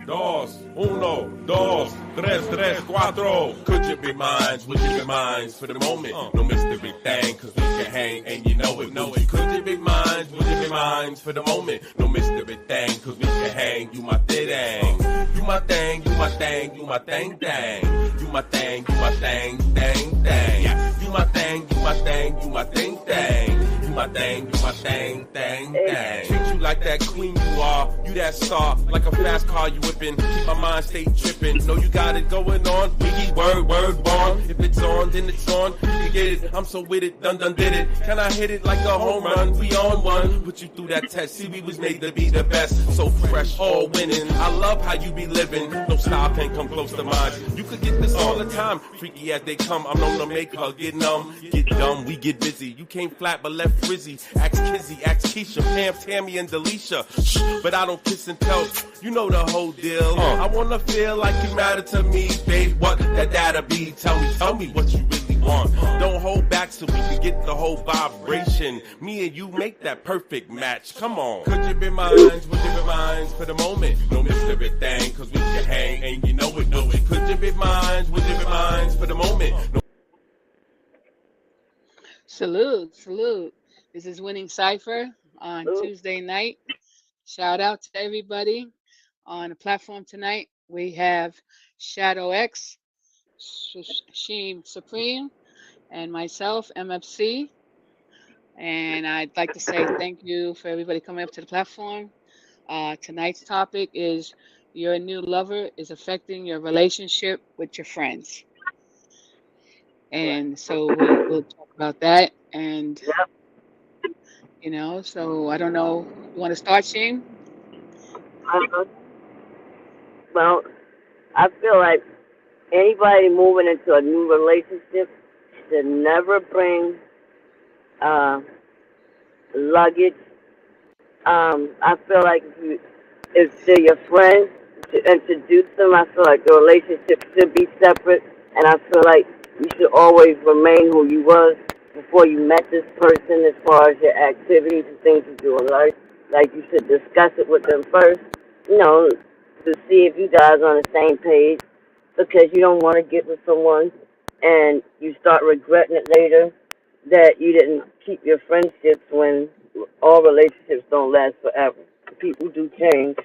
dos, uno, dos, tres, tres, cuatro. Could you be mine? Would you be mine for the moment? No mystery thing, cause we can hang and you know it, know it. Could you be mine? Would you be mine for the moment? No mystery thing, cause we can hang. You my thing, you my thing, you my thing, you my thing, thing. You my thing, you my thing, thing, thing. You my thing, you my thing, you my thing, thing. You my thing, you my thing, thing, thing. Treat you like that queen you are, you that star, like a fast car you whipping. Keep my mind stay tripping. Know you got it going on. Wiggy word, word bomb. If it's on, then it's on. You can get it. I'm so with it, done did it. Can I hit it like a home run? We on one. Put you through that test. See, we was made to be the best. So fresh, all winning. I love how you be living. No style can't come close to mine. You could get this all the time. Freaky as they come. I'm known to make her get numb, get dumb. We get busy. You came flat but left frizzy. Ask Kizzy, ask Keisha, Pam, Tammy, and Delisha. Shh, but I don't kiss and tell. You know the whole deal. I wanna feel like you matter to me, babe. What that'll be? Tell me what you really want. Don't hold back so we can get the whole vibration. Me and you make that perfect match. Come on. Could you be mine? Would you be mine for the moment? No mystery thing, cause we can hang and you know it, know it. Could you be mine? Would you be mine for the moment? No. Salute, salute. This is Winning Cipher on Tuesday night. Shout out to everybody on the platform tonight. We have Shadow X, Sheem Supreme, and myself, MFC. And I'd like to say thank you for everybody coming up to the platform. Tonight's topic is your new lover is affecting your relationship with your friends. And so we'll talk about that. And, so I don't know. You want to start, Sheem? Uh, well, I feel like anybody moving into a new relationship should never bring uh, luggage. I feel like if they're your friends, to introduce them, I feel like the relationship should be separate. And I feel like you should always remain who you was before you met this person as far as your activities and things you do in life. Like you should discuss it with them first, to see if you guys are on the same page because you don't want to get with someone and you start regretting it later that you didn't keep your friendships when all relationships don't last forever. People do change.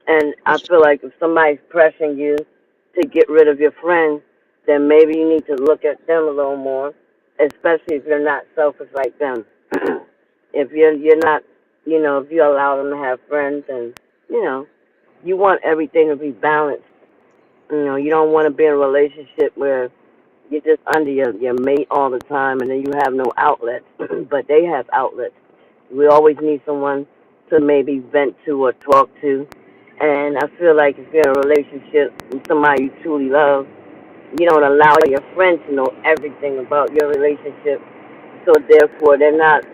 And I feel like if somebody's pressuring you to get rid of your friends, then maybe you need to look at them a little more, especially if you're not selfish like them. If you're not, if you allow them to have friends and, you want everything to be balanced. You don't want to be in a relationship where you're just under your mate all the time and then you have no outlets, but they have outlets. We always need someone to maybe vent to or talk to. And I feel like if you're in a relationship with somebody you truly love, you don't allow your friends to know everything about your relationship. So therefore, they're not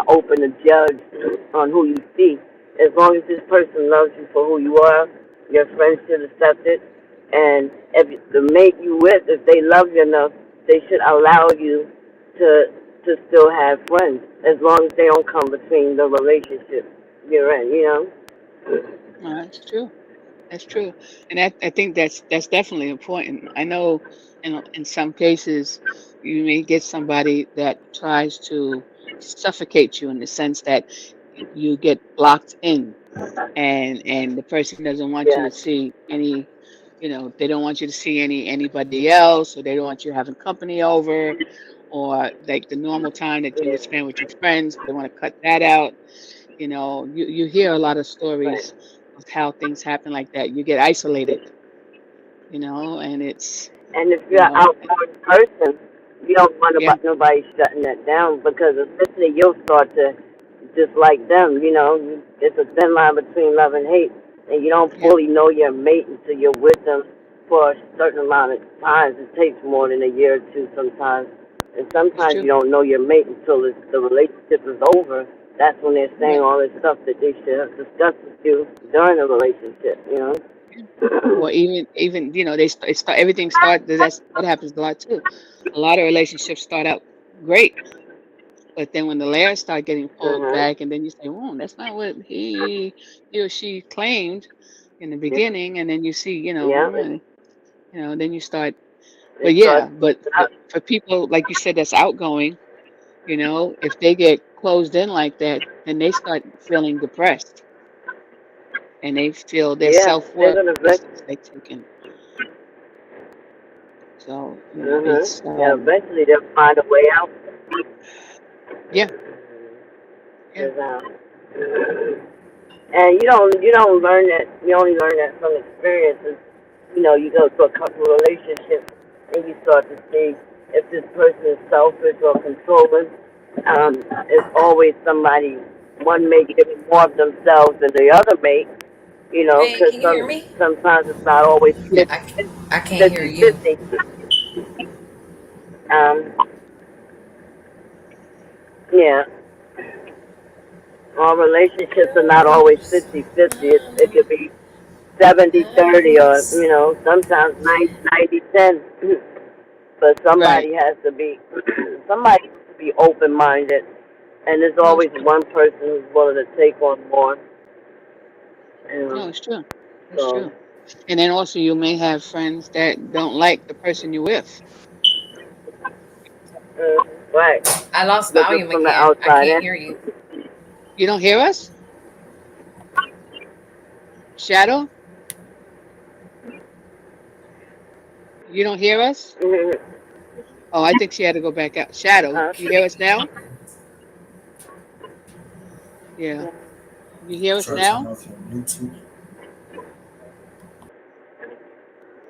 open to judge on who you see. As long as this person loves you for who you are, your friends should accept it. And if the mate you with, if they love you enough, they should allow you to still have friends, as long as they don't come between the relationship you're in. That's true. That's true, and I think that's definitely important. I know in some cases you may get somebody that tries to suffocate you in the sense that you get locked in, and the person doesn't want you Yeah. to see any, they don't want you to see anybody else, or they don't want you having company over, or like the normal time that you would spend with your friends, they want to cut that out. You hear a lot of Right. stories of how things happen like that. You get isolated, and it's, And if you you're an know, outgoing person, you don't want yeah, nobody shutting that down because eventually you'll start to dislike them. It's a thin line between love and hate, and you don't yeah, fully know your mate until you're with them for a certain amount of times. It takes more than a year or two sometimes, and it's sometimes you true. don't know your mate until the relationship is over. That's when they're saying Right. all this stuff that they should have discussed with you during the relationship. Yeah. Or even they start everything start. That's what happens a lot too. A lot of relationships start out great, But then when the layers start getting pulled Mhm. back, and then you say, "Oh, that's not what he or she claimed in the beginning," and then you see, Yeah. then you start. It But starts. yeah, but for people like you said that's outgoing, if they get closed in like that, then they start feeling depressed, and they feel their Yeah, they're self-worth gonna is eventually. like taken. So, Mhm. it's Yeah, eventually they'll find a way out. yeah, yeah. 'Cause, and you don't learn that. You only learn that from experiences. You go through a couple of relationships and you start to see if this person is selfish or controlling. It's always somebody, one mate giving more of themselves than the other mate, Hey, because can you hear me? sometimes it's not always Yeah. I can't hear fifty you. 50. Um, yeah, all relationships are not always 50-50. It could be 70-30, or, sometimes 90-10. But Right. somebody has to be open-minded, and there's No, it's always true. one person who's willing to take on more. No, Um, it's true. It's so, true. And then also you may have friends that don't like the person you're with. right, I lost looking volume from the again. I outside can't in. hear you. You don't hear us? Shadow? You don't hear us? Mhm. Oh, I think she had to go back out. Shadow, Huh? you hear us now? Yeah. You hear us Try to turn now? off your Bluetooth.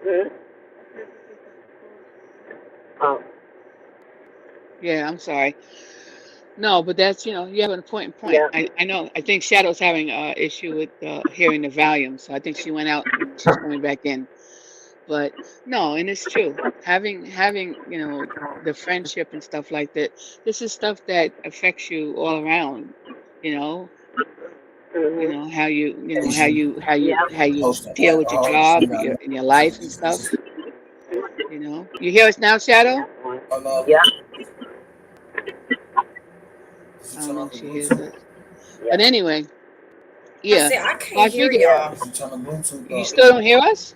Mhm. Oh, Yeah, I'm sorry. No, but that's, you have an important point. yeah. I know. I think Shadow's having a issue with hearing the volume. So I think she went out and she's coming back in. But no, and it's true. Having, the friendship and stuff like that, this is stuff that affects you all around, you know, Mhm. Is you Yeah. how you posting deal at with your all? She job, got in your to life and these stuff, this. You hear us now, Shadow? Oh no, Yeah. did you I don't turn know off if the she hears Bluetooth? us. Yeah. But anyway, I yeah. said I Well, can't I hear figured y'all. Did you turn the Bluetooth you off? still don't hear us?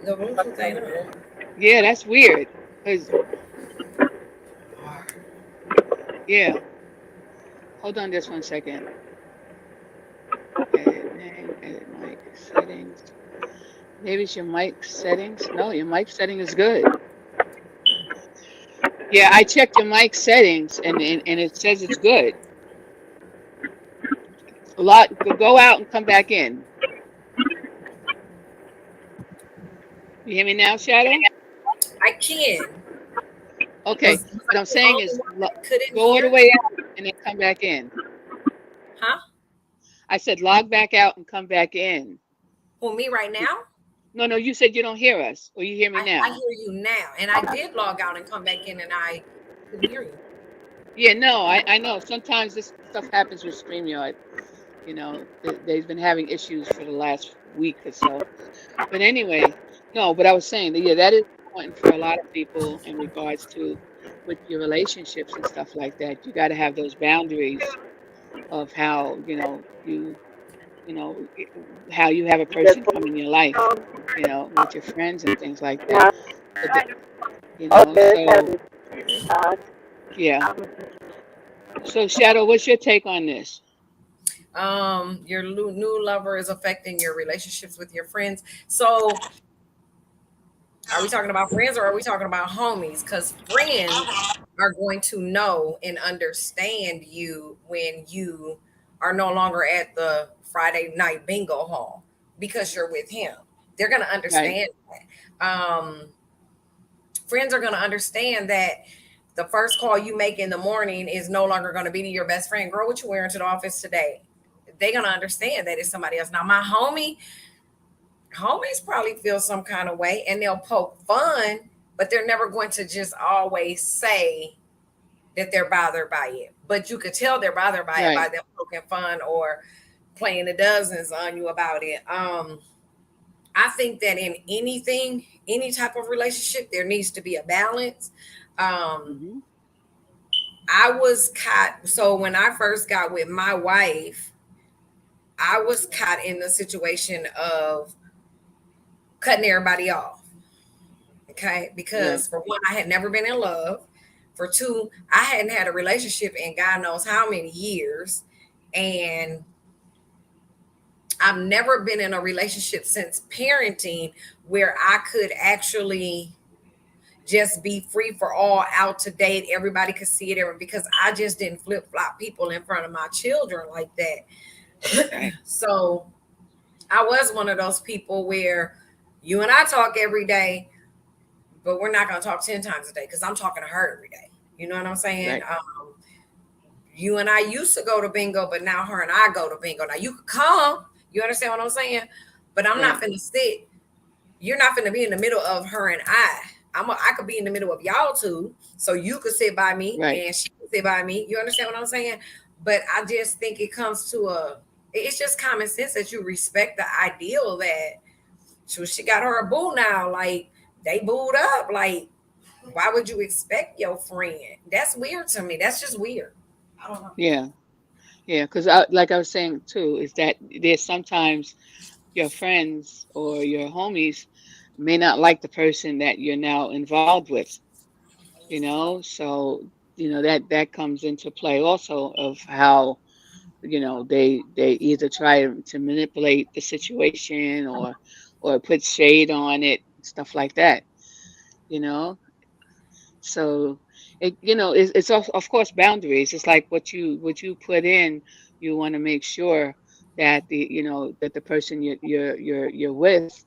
The Bluetooth ain't on. Yeah, that's weird. 'Cause yeah, hold on just 1 second. Edit name, edit mic settings. Maybe it's your mic settings. No, your mic setting is good. Yeah, I checked your mic settings and it says it's good. Go out and come back in. You hear me now, Shadow? I can. Okay. Was I What I'm the saying only is one that couldn't go all the hear? way out and then come back in. Huh? I said log back out and come back in. Well, me right now? No, no, you said you don't hear us, or you hear me I now. hear you now. And I did log out and come back in and I couldn't hear you. Yeah, no, I know. Sometimes this stuff happens with StreamYard. They've been having issues for the last week or so. But anyway, no, but I was saying that, yeah, that is important for a lot of people in regards to with your relationships and stuff like that. You got to have those boundaries of how, you know, i- how you have a Just person come in your life, with your friends and things like that. uh, But, okay. so Uh, yeah. So Shadow, what's your take on this? Your new lover is affecting your relationships with your friends. So are we talking about friends or are we talking about homies? Because friends are going to know and understand you when you are no longer at the Friday night bingo hall because you're with him. They're going to Right. understand that. Friends are going to understand that the first call you make in the morning is no longer going to be to your best friend. Girl, what you wearing to the office today? They're going to understand that it's somebody else. Now, my homies probably feel some kind of way and they'll poke fun, but they're never going to just always say that they're bothered by it. But you could tell they're bothered by it by Right. them poking fun or playing the dozens on you about it. I think that in anything, any type of relationship, there needs to be a balance. Um, Hmm. I was caught. So when I first got with my wife, I was caught in the situation of cutting everybody off. Okay. Right. Because for one, I had never been in love. For two, I hadn't had a relationship in God knows how many years. And I've never been in a relationship since parenting where I could actually just be free for all, out to date. Everybody could see it because I just didn't flip flop people in front of my children like that. Right. So I was one of those people where you and I talk every day, but we're not going to talk 10 times a day because I'm talking to her every day. You know what I'm saying? Right. You and I used to go to bingo, but now her and I go to bingo. Now you could come. You understand what I'm saying? But I'm not Right. finna sit. You're not finna be in the middle of her and I. I could be in the middle of y'all two, so you could sit by me Right. and she could sit by me. You understand what I'm saying? But I just think it comes to it's just common sense that you respect the ideal that she got her a boo now. Like they booed up. Like, why would you expect your friend? That's weird to me. That's just weird. I don't know. Yeah. Yeah. Because like I was saying too, is that there's sometimes your friends or your homies may not like the person that you're now involved with, so that comes into play also of how they either try to manipulate the situation or put shade on it, stuff like that, you know so it's of course boundaries. It's like what you put in. You want to make sure that the person you're with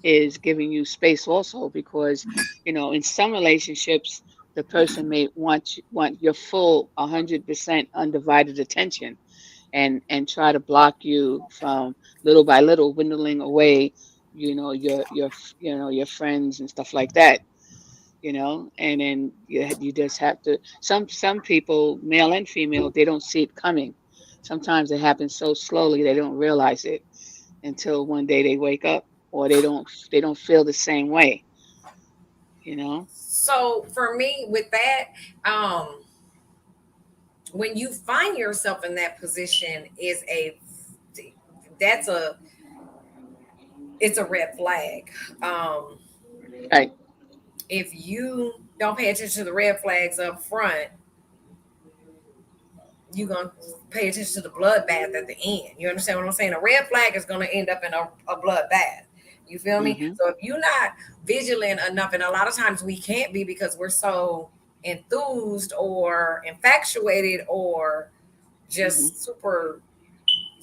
is giving you space also, because in some relationships the person may want your full 100% undivided attention, and try to block you from little by little dwindling away your friends and stuff like that. And then you just have to, some people, male and female, they don't see it coming. Sometimes it happens so slowly they don't realize it until one day they wake up, or they don't feel the same way you know So for me, with that, um, when you find yourself in that position, that's a it's a red flag. right. If you don't pay attention to the red flags up front, you're gonna pay attention to the bloodbath at the end. You understand what I'm saying? A red flag is gonna end up in a bloodbath. You feel me? Hmm. So if you're not vigilant enough, and a lot of times we can't be because we're so enthused or infatuated or Hmm. just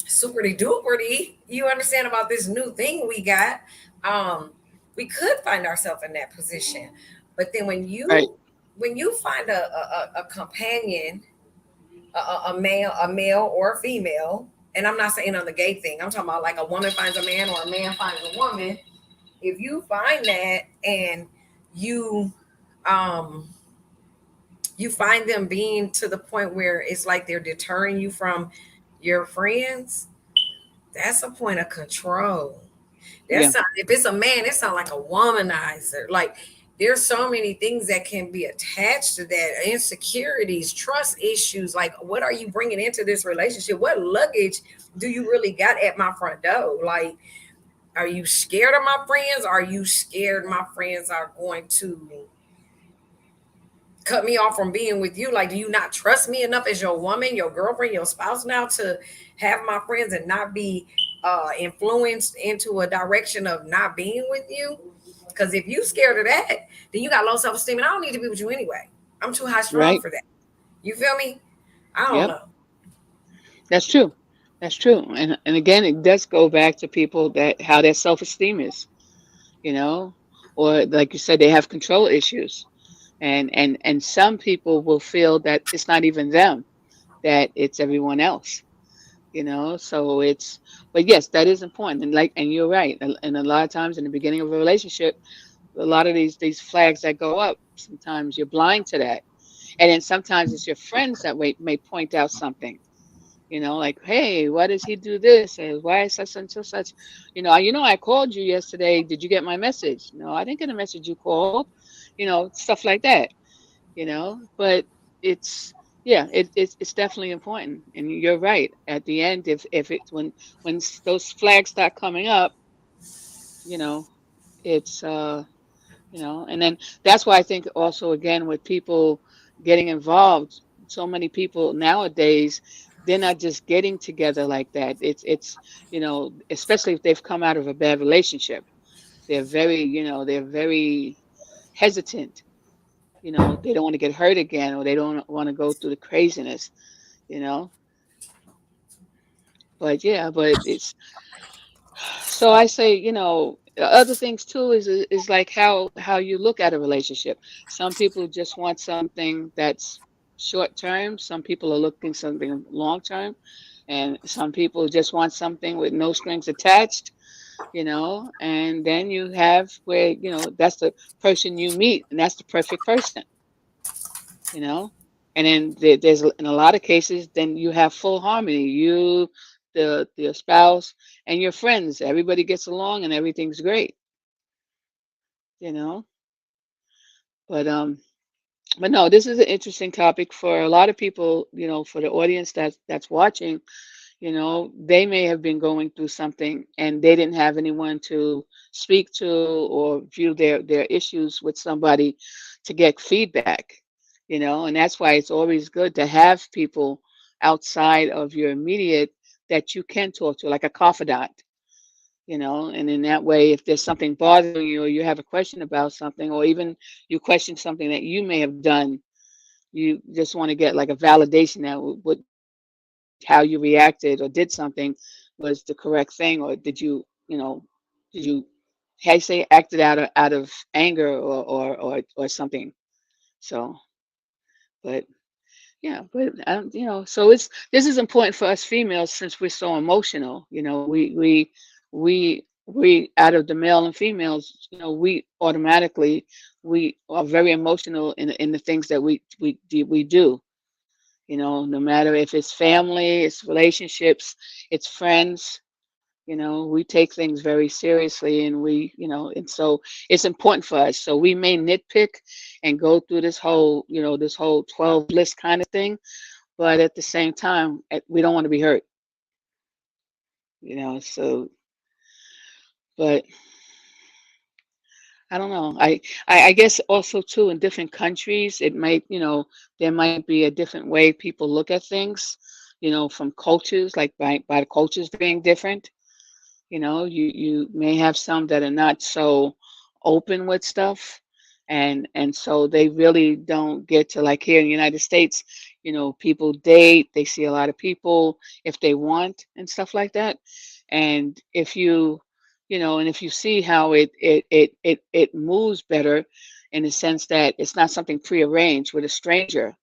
superty duperty, you understand, about this new thing we got. Um, we could find ourselves in that position. But then Right. when you find a companion, a male or a female, and I'm not saying on the gay thing, I'm talking about like a woman finds a man or a man finds a woman. If you find that and you um you find them being to the point where it's like they're deterring you from your friends, that's a point of control. Yeah. If it's a man, it sounds like a womanizer. Like there's so many things that can be attached to that: insecurities, trust issues. Like, what are you bringing into this relationship? What luggage do you really got at my front door? Like, are you scared of my friends? Are you scared my friends are going to cut me off from being with you? Like, do you not trust me enough as your woman, your girlfriend, your spouse now to have my friends and not be influenced into a direction of not being with you? Because if you scared of that, then you got low self-esteem, and I don't need to be with you anyway. I'm too high strung Right. for that. You feel me? I don't Yep. know. That's true. That's true. And again, it does go back to people, that how their self-esteem is, you know or like you said, they have control issues. And some people will feel that it's not even them, that it's everyone else. So but yes, that is important. And you're right. And a lot of times in the beginning of a relationship, a lot of these flags that go up, sometimes you're blind to that. And then sometimes it's your friends that may point out something, like, hey, why does he do this? Or why is such and such? I called you yesterday. Did you get my message? No, I didn't get a message you called. Stuff like that. But it's Yeah, it's definitely important, and you're right. At the end, if it's when those flags start coming up, you know, it's and then that's why I think also again with people getting involved, so many people nowadays, they're not just getting together like that. It's especially if they've come out of a bad relationship, they're very hesitant. They don't want to get hurt again, or they don't want to go through the craziness. You know, but it's so I say, other things too is like how you look at a relationship. Some people just want something that's short term. Some people are looking something long term, and some people just want something with no strings attached. And then you have where that's the person you meet, and that's the perfect person. You know, and then there's in a lot of cases, then you have full harmony. You, the spouse, and your friends. Everybody gets along, and everything's great. You know, but but no, this is an interesting topic for a lot of people. For the audience that's watching. They may have been going through something, and they didn't have anyone to speak to or view their issues with somebody to get feedback. And that's why it's always good to have people outside of your immediate that you can talk to, like a confidant. And in that way, if there's something bothering you, or you have a question about something, or even you question something that you may have done, you just want to get like a validation that what how you reacted or did something was the correct thing, or did you how you say acted out of anger, or something. So, but yeah, but so this is important for us females since we're so emotional. We out of the male and females, we automatically we are very emotional in the things that we do. No matter if it's family, it's relationships, it's friends. We take things very seriously, and and so it's important for us. So we may nitpick and go through this whole 12 list kind of thing, but at the same time, we don't want to be hurt. So, but I don't know. I guess also too in different countries, it might, there might be a different way people look at things, from cultures, like by the cultures being different. You may have some that are not so open with stuff, and so they really don't get to, like here in the United States, people date, they see a lot of people if they want and stuff like that. And if you see how it moves better in the sense that it's not something prearranged with a stranger,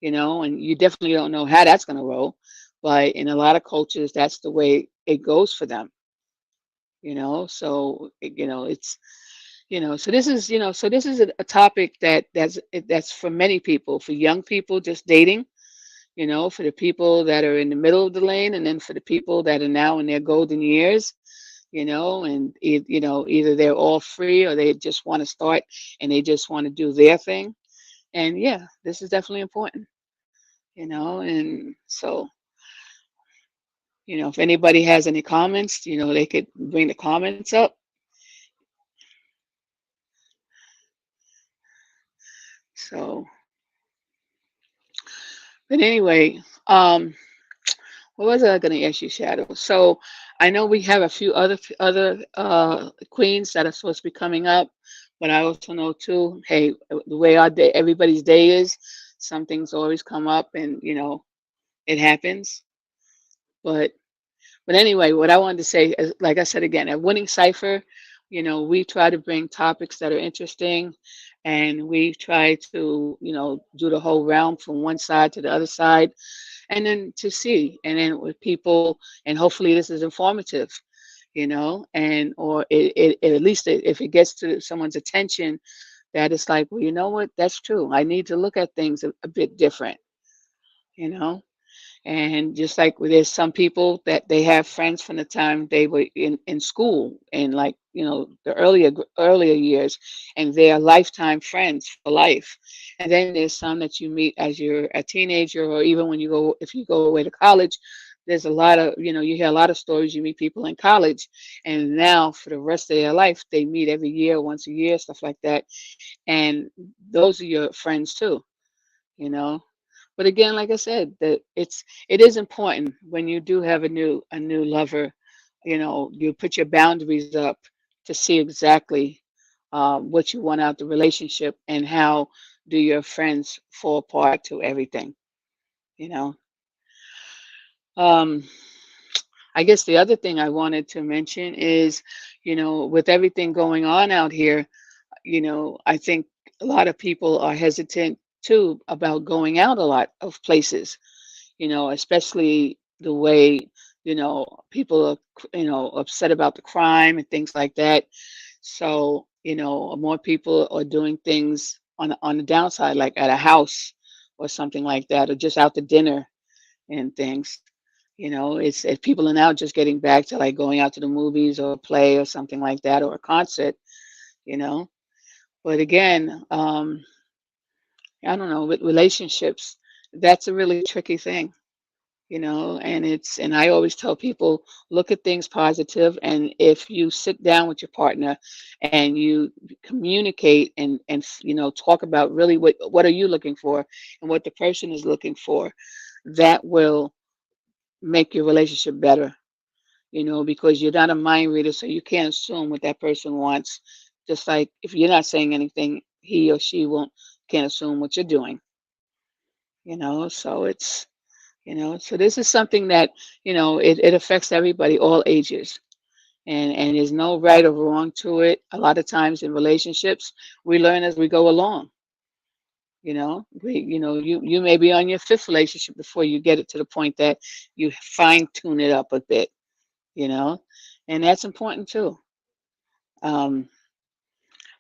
and you definitely don't know how that's going to roll. But in a lot of cultures, that's the way it goes for them. So it's so this is a topic that's for many people, for young people just dating, for the people that are in the middle of the lane, and then for the people that are now in their golden years. And either they're all free, or they just want to start and they just want to do their thing. And yeah, this is definitely important. And so if anybody has any comments, they could bring the comments up. So, but anyway, what was I going to ask you, Shadow? So I know we have a few other queens that are supposed to be coming up, but I also know too, hey, the way our day, everybody's day is, some things always come up, and it happens. But anyway, what I wanted to say is, like I said again, at Winning Cipher, we try to bring topics that are interesting, and we try to, do the whole round from one side to the other side, and then to see, and then with people, and hopefully this is informative, and or at least if it gets to someone's attention, that it's like, well, you know what, that's true. I need to look at things a bit different, you know. And just like there's some people that they have friends from the time they were in school, and like, the earlier years, and they are lifetime friends for life. And then there's some that you meet as you're a teenager, or even when if you go away to college. There's a lot of, you hear a lot of stories. You meet people in college, and now for the rest of their life, they meet every year, once a year, stuff like that. And those are your friends too, you know. But again, like I said, that it is important when you do have a new lover, you put your boundaries up to see exactly what you want out the relationship, and how do your friends fall apart to everything, you know. Um, I guess the other thing I wanted to mention is, with everything going on out here, I think a lot of people are hesitant too about going out a lot of places, especially the way, people are, upset about the crime and things like that. So, more people are doing things on the downside, like at a house or something like that, or just out to dinner and things. If people are now just getting back to like going out to the movies or a play or something like that, or a concert, you know. But again, I don't know, with relationships, that's a really tricky thing, and I always tell people, look at things positive, and if you sit down with your partner and you communicate and talk about really what are you looking for and what the person is looking for, that will make your relationship better, because you're not a mind reader, so you can't assume what that person wants. Just like if you're not saying anything, he or she won't can't assume what you're doing. So so this is something that it affects everybody, all ages, and there's no right or wrong to it. A lot of times in relationships, we learn as we go along. You may be on your fifth relationship before you get it to the point that you fine tune it up a bit, you know, and that's important too. Um,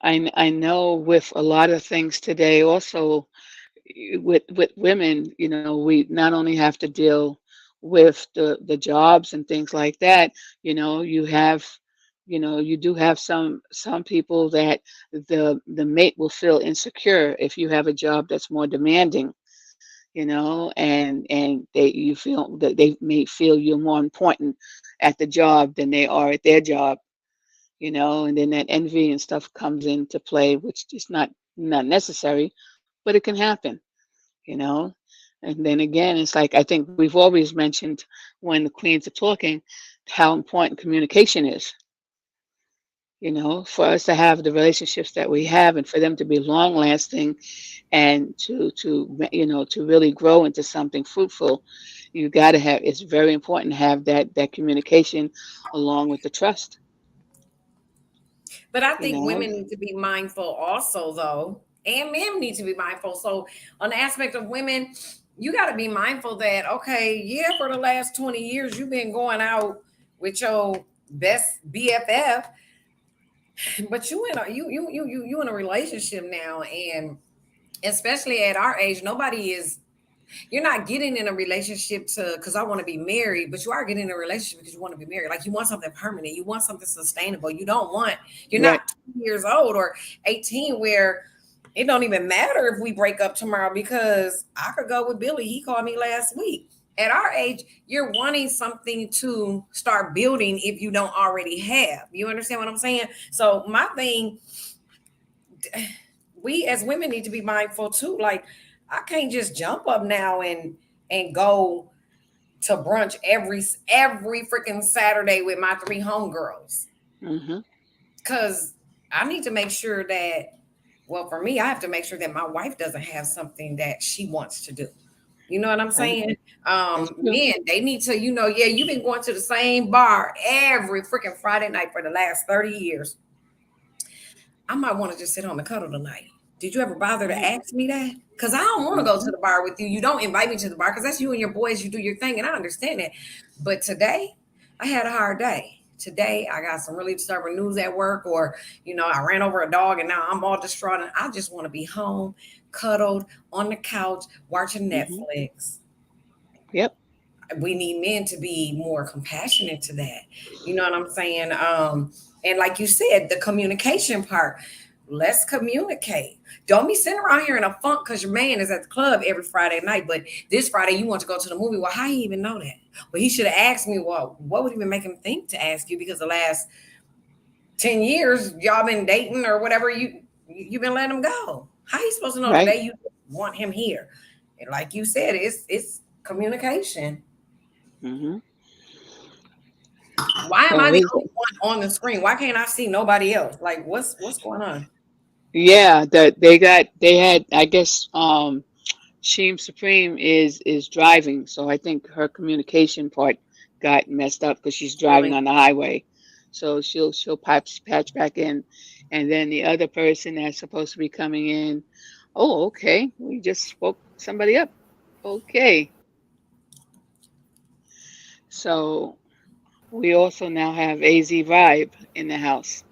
I know with a lot of things today, also with women, we not only have to deal with the jobs and things like that. You have, you do have some people that the mate will feel insecure if you have a job that's more demanding, and you feel that they may feel you're more important at the job than they are at their job, and then that envy and stuff comes into play, which is not necessary, but it can happen, you know. And then again, it's like I think we've always mentioned when the queens are talking how important communication is, for us to have the relationships that we have and for them to be long lasting and to really grow into something fruitful. You got to have, it's very important to have that communication along with the trust, But I you think know. women need to be mindful also, though, and men need to be mindful. So, on the aspect of women, you got to be mindful that, okay, yeah, for the last 20 years, you've been going out with your best BFF, but you in a relationship now, and especially at our age, nobody is. You're not getting in a relationship to because I want to be married, but you are getting in a relationship because you want to be married. Like you want something permanent, you want something sustainable. You don't want you're Right. not 2 years old or 18 where it don't even matter if we break up tomorrow because I could go with Billy. He called me last week. At our age, you're wanting something to start building if you don't already have. You understand what I'm saying? So my thing, we as women need to be mindful too. Like I can't just jump up now and go to brunch every freaking Saturday with my three homegirls. Hmm. Cause I need to make sure that, well, for me, I have to make sure that my wife doesn't have something that she wants to do. You know what I'm Right. saying? That's true. Men, they need to, yeah, you've been going to the same bar every freaking Friday night for the last 30 years. I might want to just sit home and cuddle tonight. Did you ever bother to Right. ask me that? Because I don't want to go to Hmm. the bar with you. You don't invite me to the bar because that's you and your boys. You do your thing, and I understand that. But today, I had a hard day. Today, I got some really disturbing news at work, or I ran over a dog, and now I'm all distraught. And I just want to be home, cuddled on the couch, watching Hmm. Netflix. Yep. we need men to be more compassionate to that. You know what I'm saying? And like you said, the communication part. Let's communicate. Don't be sitting around here in a funk because your man is at the club every Friday night, but this Friday you want to go to the movie. Well, how he even know that? Well, he should have asked me. Well, what would even make him think to ask you? Because the last 10 years y'all been dating or whatever, you've been letting him go. How you supposed to know Right. today you want him here? And like you said, it's communication. Mm-hmm. Why am So I the it's- only one on the screen? Why can't I see nobody else? Like what's going on? yeah, they had, I guess, Sheem Supreme is driving, so I think her communication part got messed up because she's driving Really? on the highway. So she'll patch back in, and then the other person that's supposed to be coming in. Oh, okay. We just spoke somebody up. Okay. So we also now have AZ Vibe in the house.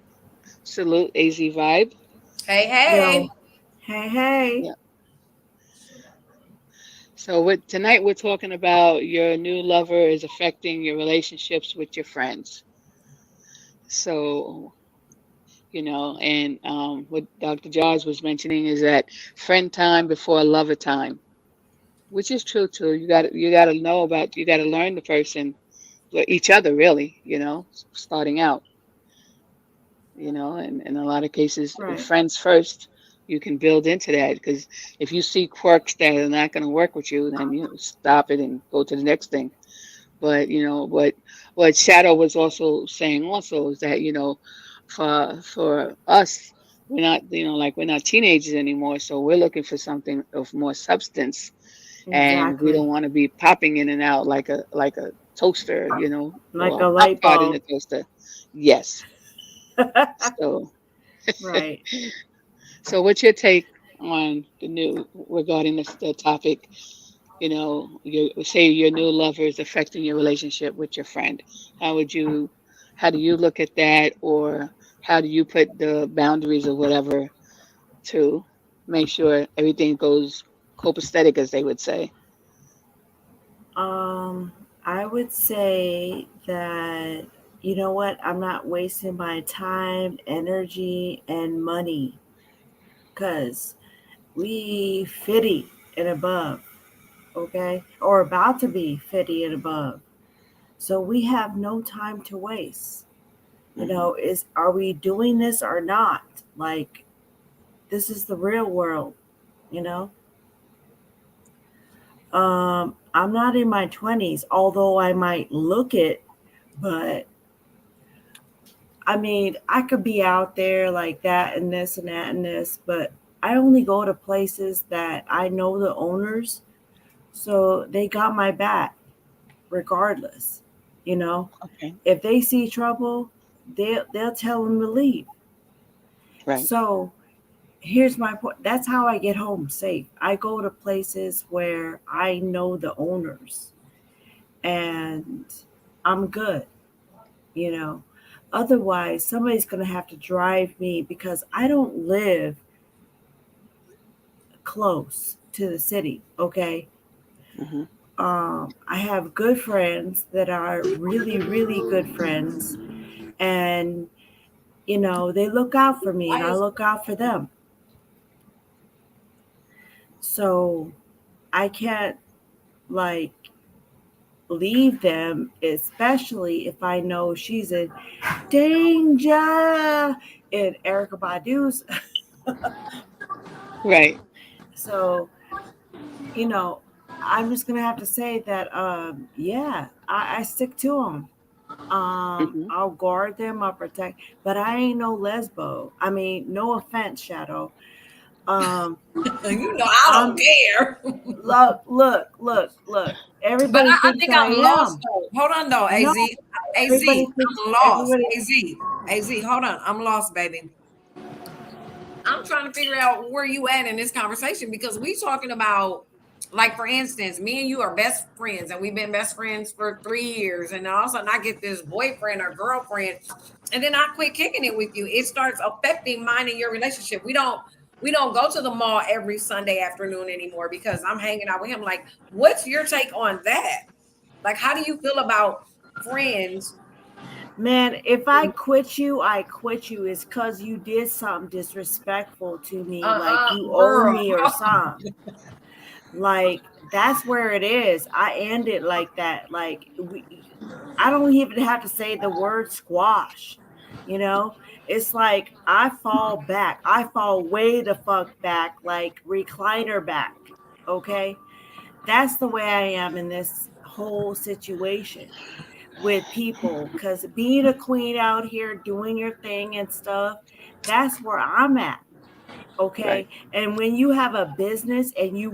Salute AZ Vibe. Hey. Yo, hey. Yeah. So tonight we're talking about your new lover is affecting your relationships with your friends. So, and what Dr. Jaws was mentioning is that friend time before lover time, which is true too. You got to you got to learn the person, each other really, starting out, and in a lot of cases, Right. friends first. You can build into that because if you see quirks that are not going to work with you, then you stop it and go to the next thing. But what Shadow was also saying also is that for us, we're not we're not teenagers anymore, so we're looking for something of more substance, and we Exactly. don't want to be popping in and out like a toaster, Like or a light Pop-Tart in bulb. a toaster. Yes. So Right. so what's your take on regarding the topic? You say your new lover is affecting your relationship with your friend. How do you look at that, or how do you put the boundaries or whatever to make sure everything goes copacetic, as they would say? I would say that, you know what? I'm not wasting my time, energy, and money because we 50 and above, okay? Or about to be 50 and above. So we have no time to waste. Are we doing this or not? Like, this is the real world, you know? I'm not in my 20s, although I might look it, but I mean, I could be out there like that and this and that and this, but I only go to places that I know the owners, so they got my back regardless. You know, Okay. if they see trouble, they'll tell them to leave. Right. So here's my point. That's how I get home safe. I go to places where I know the owners and I'm good, you know. Otherwise, somebody's going to have to drive me because I don't live close to the city, okay? Hmm. I have good friends that are really, really good friends, and they look out for me and I look out for them. So I can't like leave them, especially if I know she's in danger in Erica Badu's. Right. So, I'm just gonna have to say that, yeah, I stick to them. Hmm. I'll guard them, I'll protect, but I ain't no lesbo. I mean, no offense, Shadow. Um, I don't I'm care. look. Everybody But I thinks think I I'm lost am. though. Hold on though, No, AZ. everybody thinks I'm lost. everybody. AZ, hold on. I'm lost, baby. I'm trying to figure out where you at in this conversation because we talking about, like, for instance, me and you are best friends and we've been best friends for 3 years, and then all of a sudden I get this boyfriend or girlfriend, and then I quit kicking it with you. It starts affecting mine and your relationship. We don't go to the mall every Sunday afternoon anymore because I'm hanging out with him. Like, what's your take on that? Like, how do you feel about friends? Man, if I quit you, I quit you. It's because you did something disrespectful to me, like you owe Girl. me or something. Like, that's where it is. I end it like that. Like, I don't even have to say the word squash. You know, it's like I fall back. I fall way the fuck back, like recliner back. Okay. That's the way I am in this whole situation with people, because being a queen out here doing your thing and stuff, that's where I'm at. Okay. Right. And when you have a business and you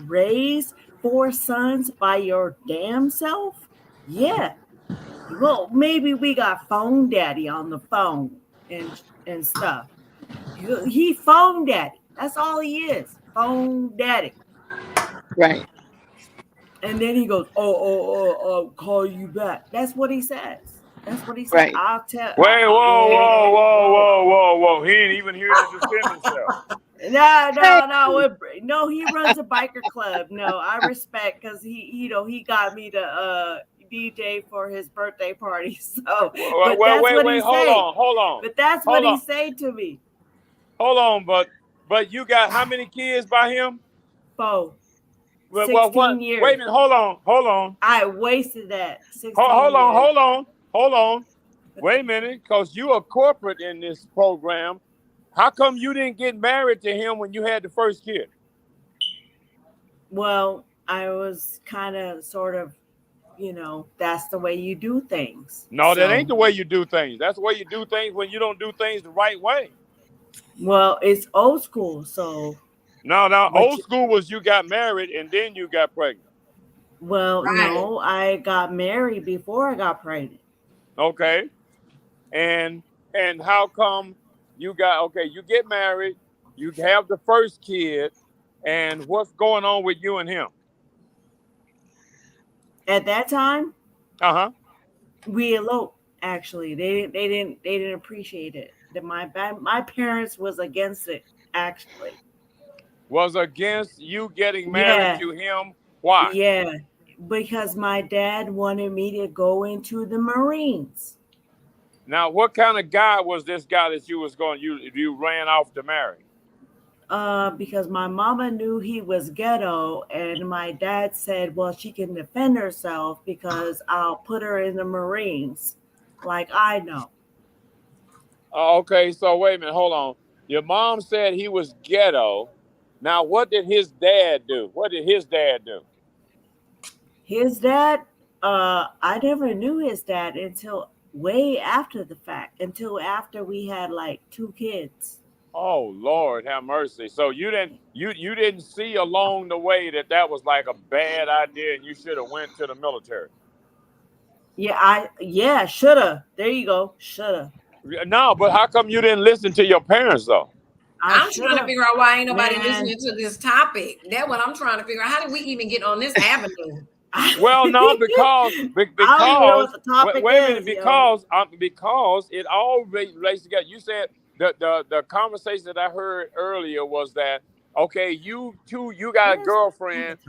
raise 4 sons by your damn self, yeah. Well, maybe we got phone daddy on the phone and stuff. He phone daddy. That's all he is. Phone daddy. Right. And then he goes, I'll call you back. That's what he says. That's what he said. Right. I'll tell. Wait, whoa. He ain't even here to defend himself. No, he runs a biker club. No, I respect, because he got me to DJ for his birthday party. So Wait, hold on. But that's what he say to me. Hold on, but you got how many kids by him? 4. Well, 16 years. Wait a minute, hold on. I wasted that. 16 Hold years. on. Wait a minute, because you are corporate in this program. How come you didn't get married to him when you had the first kid? Well, I was kind of sort of, that's the way you do things. No, that ain't the way you do things. That's the way you do things when you don't do things the right way. Well, it's old school, so. No, old school was you got married and then you got pregnant. Well, no, I got married before I got pregnant. Okay. And how come you get married, you have the first kid, and what's going on with you and him? At that time, we eloped. Actually, they didn't appreciate it. That my parents was against it. Actually, was against you getting married to him. Why? Yeah, because my dad wanted me to go into the Marines. Now, what kind of guy was this guy that you ran off to marry? Because my mama knew he was ghetto, and my dad said, well, she can defend herself because I'll put her in the Marines, like I know. Okay, so wait a minute, hold on. Your mom said he was ghetto. Now, what did his dad do? His dad, I never knew his dad until way after the fact, until after we had like 2 kids. Oh, Lord, have mercy. So you didn't see along the way that was like a bad idea and you should have went to the military. Yeah, shoulda. There you go. Shoulda. No, but how come you didn't listen to your parents though? I'm trying to figure out why ain't nobody listening to this topic. That's what I'm trying to figure out. How did we even get on this avenue? Well, no, because wait a minute, because it all relates together. You said the conversation that I heard earlier was that okay, you got a girlfriend,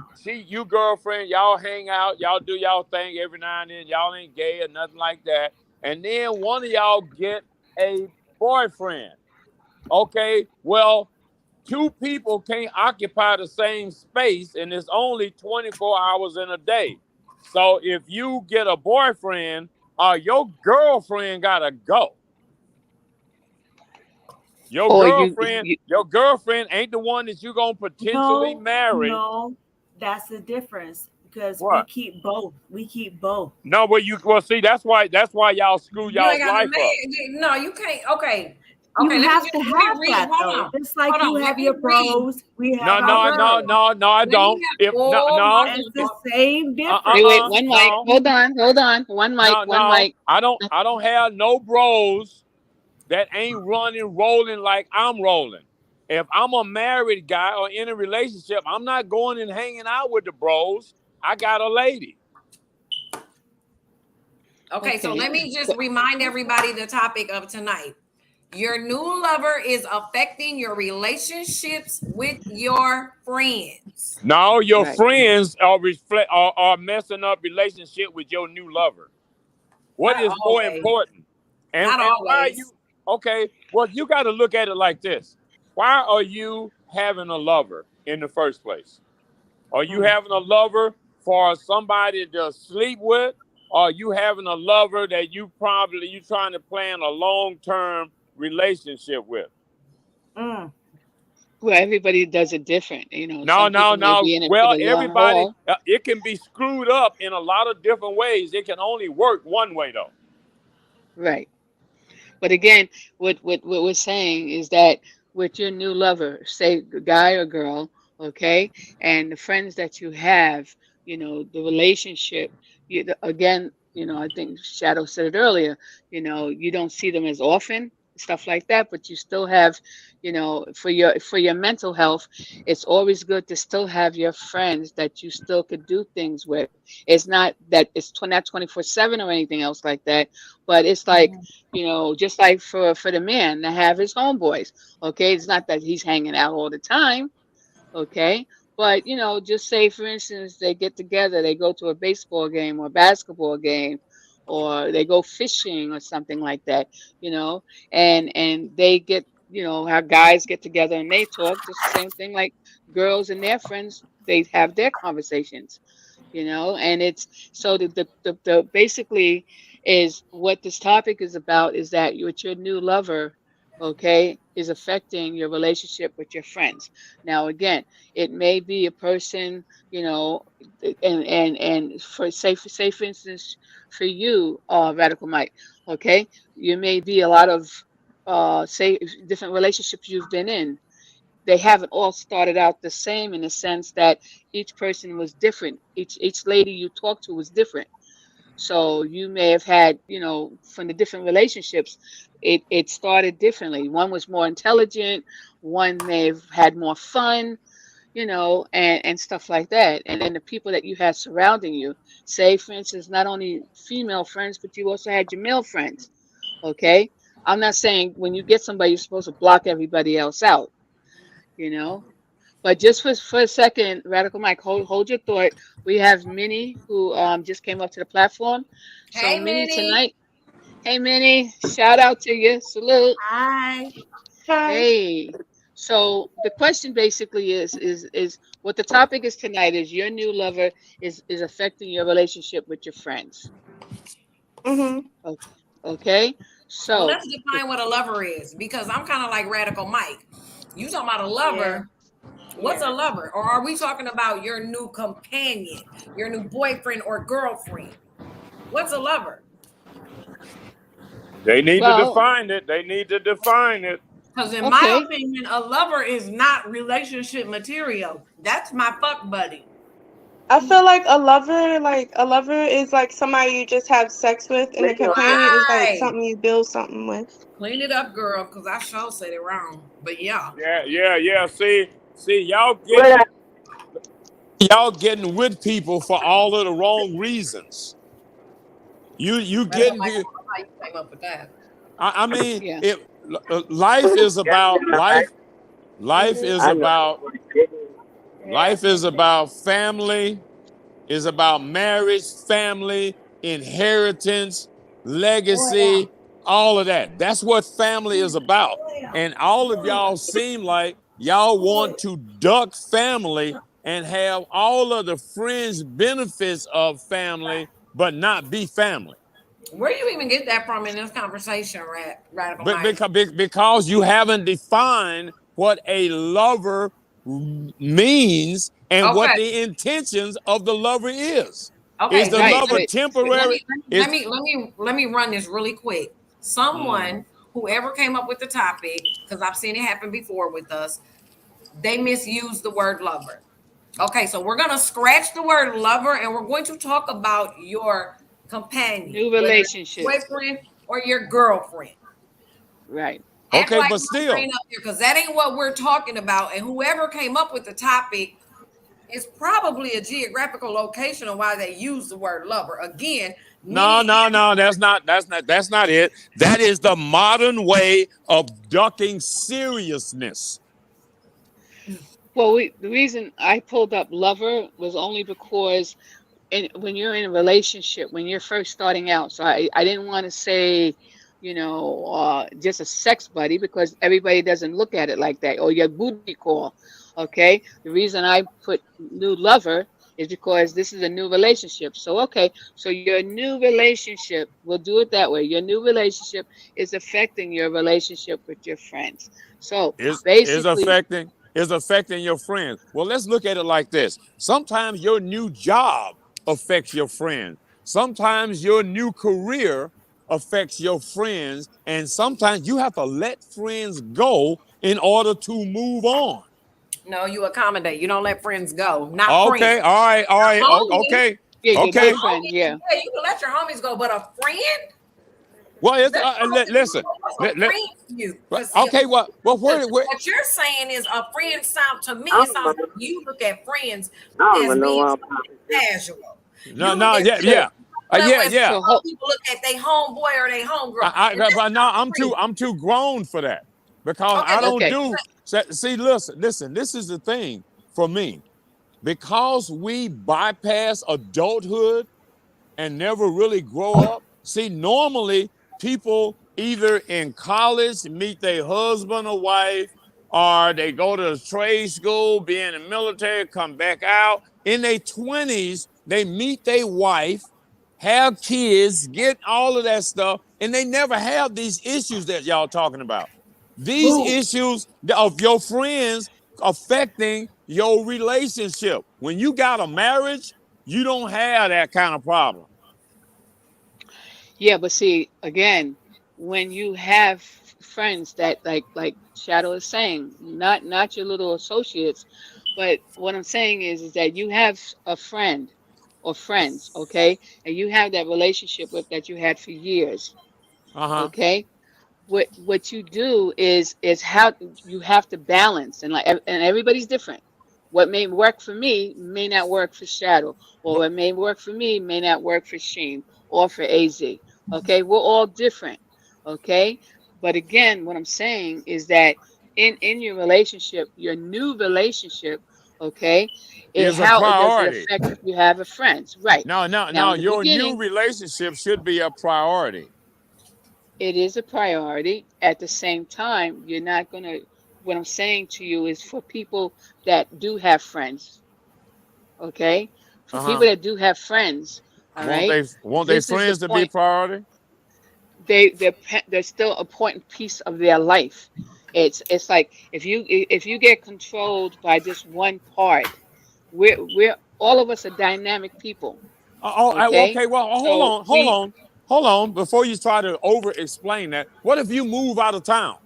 y'all hang out, y'all do y'all thing every now and then, y'all ain't gay or nothing like that, and then one of y'all get a boyfriend. Okay, well, 2 people can't occupy the same space, and it's only 24 hours in a day. So if you get a boyfriend, your girlfriend gotta go. Your girlfriend ain't the one that you're gonna potentially marry. No, that's the difference. Because we keep both. No, but see, that's why y'all screw y'all's life up. No, you can't. Okay. You have to have that, though. Just like you have your bros. We have no, I don't. It's the same difference. Wait, one mic. Hold on. One mic. I don't have no bros that ain't rolling like I'm rolling. If I'm a married guy or in a relationship, I'm not going and hanging out with the bros. I got a lady. Okay, so let me just remind everybody the topic of tonight. your new lover is affecting your relationships with your friends. No, your Right. friends are messing up relationship with your new lover. What Not is more always. important? And Not why are always. you okay? Well, you got to look at it like this. Why are you having a lover in the first place? Are you having a lover for somebody to sleep with? Or are you having a lover that you trying to plan a long-term relationship with? Mm. Well, everybody does it different. You know, No. some people may be in it for Well, the long everybody, haul. it can be screwed up in a lot of different ways. It can only work one way, though. Right. But again, what we're saying is that with your new lover, say guy or girl, okay, and the friends that you have, you know, the relationship, again, you know, I think Shadow said it earlier, you know, you don't see them as often, stuff like that, but you still have, you know, for your mental health, it's always good to still have your friends that you still could do things with. It's not that it's not 24/7 or anything else like that, but it's like, you know, just like for the man to have his homeboys. Okay, it's not that he's hanging out all the time. Okay, but you know, just say for instance, they get together, they go to a baseball game or basketball game, or they go fishing or something like that. You know, and they get, you know, how guys get together and they talk, just the same thing like girls and their friends, they have their conversations, you know. And it's so the basically is what this topic is about, is that with your new lover, okay, is affecting your relationship with your friends. Now again, it may be a person, you know, and for say for instance, for you, Radical Mike, okay, you may be a lot of say different relationships you've been in, they haven't all started out the same, in the sense that each person was different. Each lady you talked to was different. So you may have had, you know, from the different relationships, it started differently. One was more intelligent, one may have had more fun, you know, and stuff like that. And then the people that you had surrounding you, say for instance, not only female friends, but you also had your male friends. Okay. I'm not saying when you get somebody, you're supposed to block everybody else out, you know. But just for a second, Radical Mike, hold your thought. We have Minnie who just came up to the platform. So Hey, Minnie Minnie. tonight, hey Minnie, shout out to you, salute. Hi. Hey. So the question basically is what the topic is tonight is your new lover is affecting your relationship with your friends. Okay. Well, So let's define what a lover is, because I'm kind of like Radical Mike. You talking about a lover? What's a lover? Or are we talking about your new companion, your new boyfriend or girlfriend? What's a lover? They need to define it. They need to define it. Because in my opinion, a lover is not relationship material. That's my fuck buddy. I feel like a lover is like somebody you just have sex with, and a companion is like something you build something with. Clean it up, girl, because I sure said it wrong. But yeah. Yeah. See, y'all getting with people for all of the wrong reasons. You getting how you came up with that. I mean, life is about life. Life is about family, is about marriage, family, inheritance, legacy, all of that. That's what family is about. And all of y'all seem like y'all want to duck family and have all of the fringe benefits of family, but not be family. Where do you even get that from in this conversation, Radical Mike? Because you haven't defined what a lover means and what the intentions of the lover is. Okay, is the lover temporary? Let me run this really quick. Someone, whoever came up with the topic, because I've seen it happen before with us, they misused the word lover. Okay, so we're gonna scratch the word lover and we're going to talk about your companion, new relationship, boyfriend or your girlfriend. Right. Okay, but still, because that ain't what we're talking about. And whoever came up with the topic It's probably a geographical location of why they use the word lover. Again, no, that's not it. That is the modern way of ducking seriousness. Well, the reason I pulled up lover was only because when you're in a relationship, when you're first starting out, so I didn't want to say, just a sex buddy, because everybody doesn't look at it like that, or your booty call. Okay, the reason I put new lover is because this is a new relationship. So so your new relationship, we'll do it that way. Your new relationship is affecting your relationship with your friends. So basically, is affecting your friends. Well, let's look at it like this. Sometimes your new job affects your friends. Sometimes your new career affects your friends. And sometimes you have to let friends go in order to move on. No, you accommodate. You don't let friends go. Not okay. Friends. All right. Homies, okay. Yeah, okay. Friend, yeah, you can let your homies go, but a friend. Well, listen. Okay, what you're saying is a friend sound to me. It sounds like you look at friends as being casual. Yeah. So people look at their homeboy or their homegirl. But now I'm too grown for that, because I don't do. See, listen. This is the thing for me, because we bypass adulthood and never really grow up. See, normally people either in college meet their husband or wife, or they go to trade school, be in the military, come back out. In their 20s, they meet their wife, have kids, get all of that stuff, and they never have these issues that y'all talking about. These issues of your friends affecting your relationship. When you got a marriage, you don't have that kind of problem. Yeah, but see, again, when you have friends that like Shadow is saying, not your little associates, but what I'm saying is that you have a friend or friends, okay, and you have that relationship with that you had for years, okay. What you do is how you have to balance, and everybody's different. What may work for me may not work for Shadow, or what may work for me may not work for Sheen or for AZ. Okay, we're all different. Okay, but again, what I'm saying is that in your relationship, your new relationship, okay, is how priority. Does it affect if you have a friend, right? No, your new relationship should be a priority. It is a priority. At the same time, you're not going to, what I'm saying to you is for people that do have friends, okay? For people that do have friends, all right? Want their friends to be priority? They're still a important piece of their life. It's like if you get controlled by just one part, we're all of us are dynamic people. Okay. Well, hold on. Before you try to over-explain that, what if you move out of town?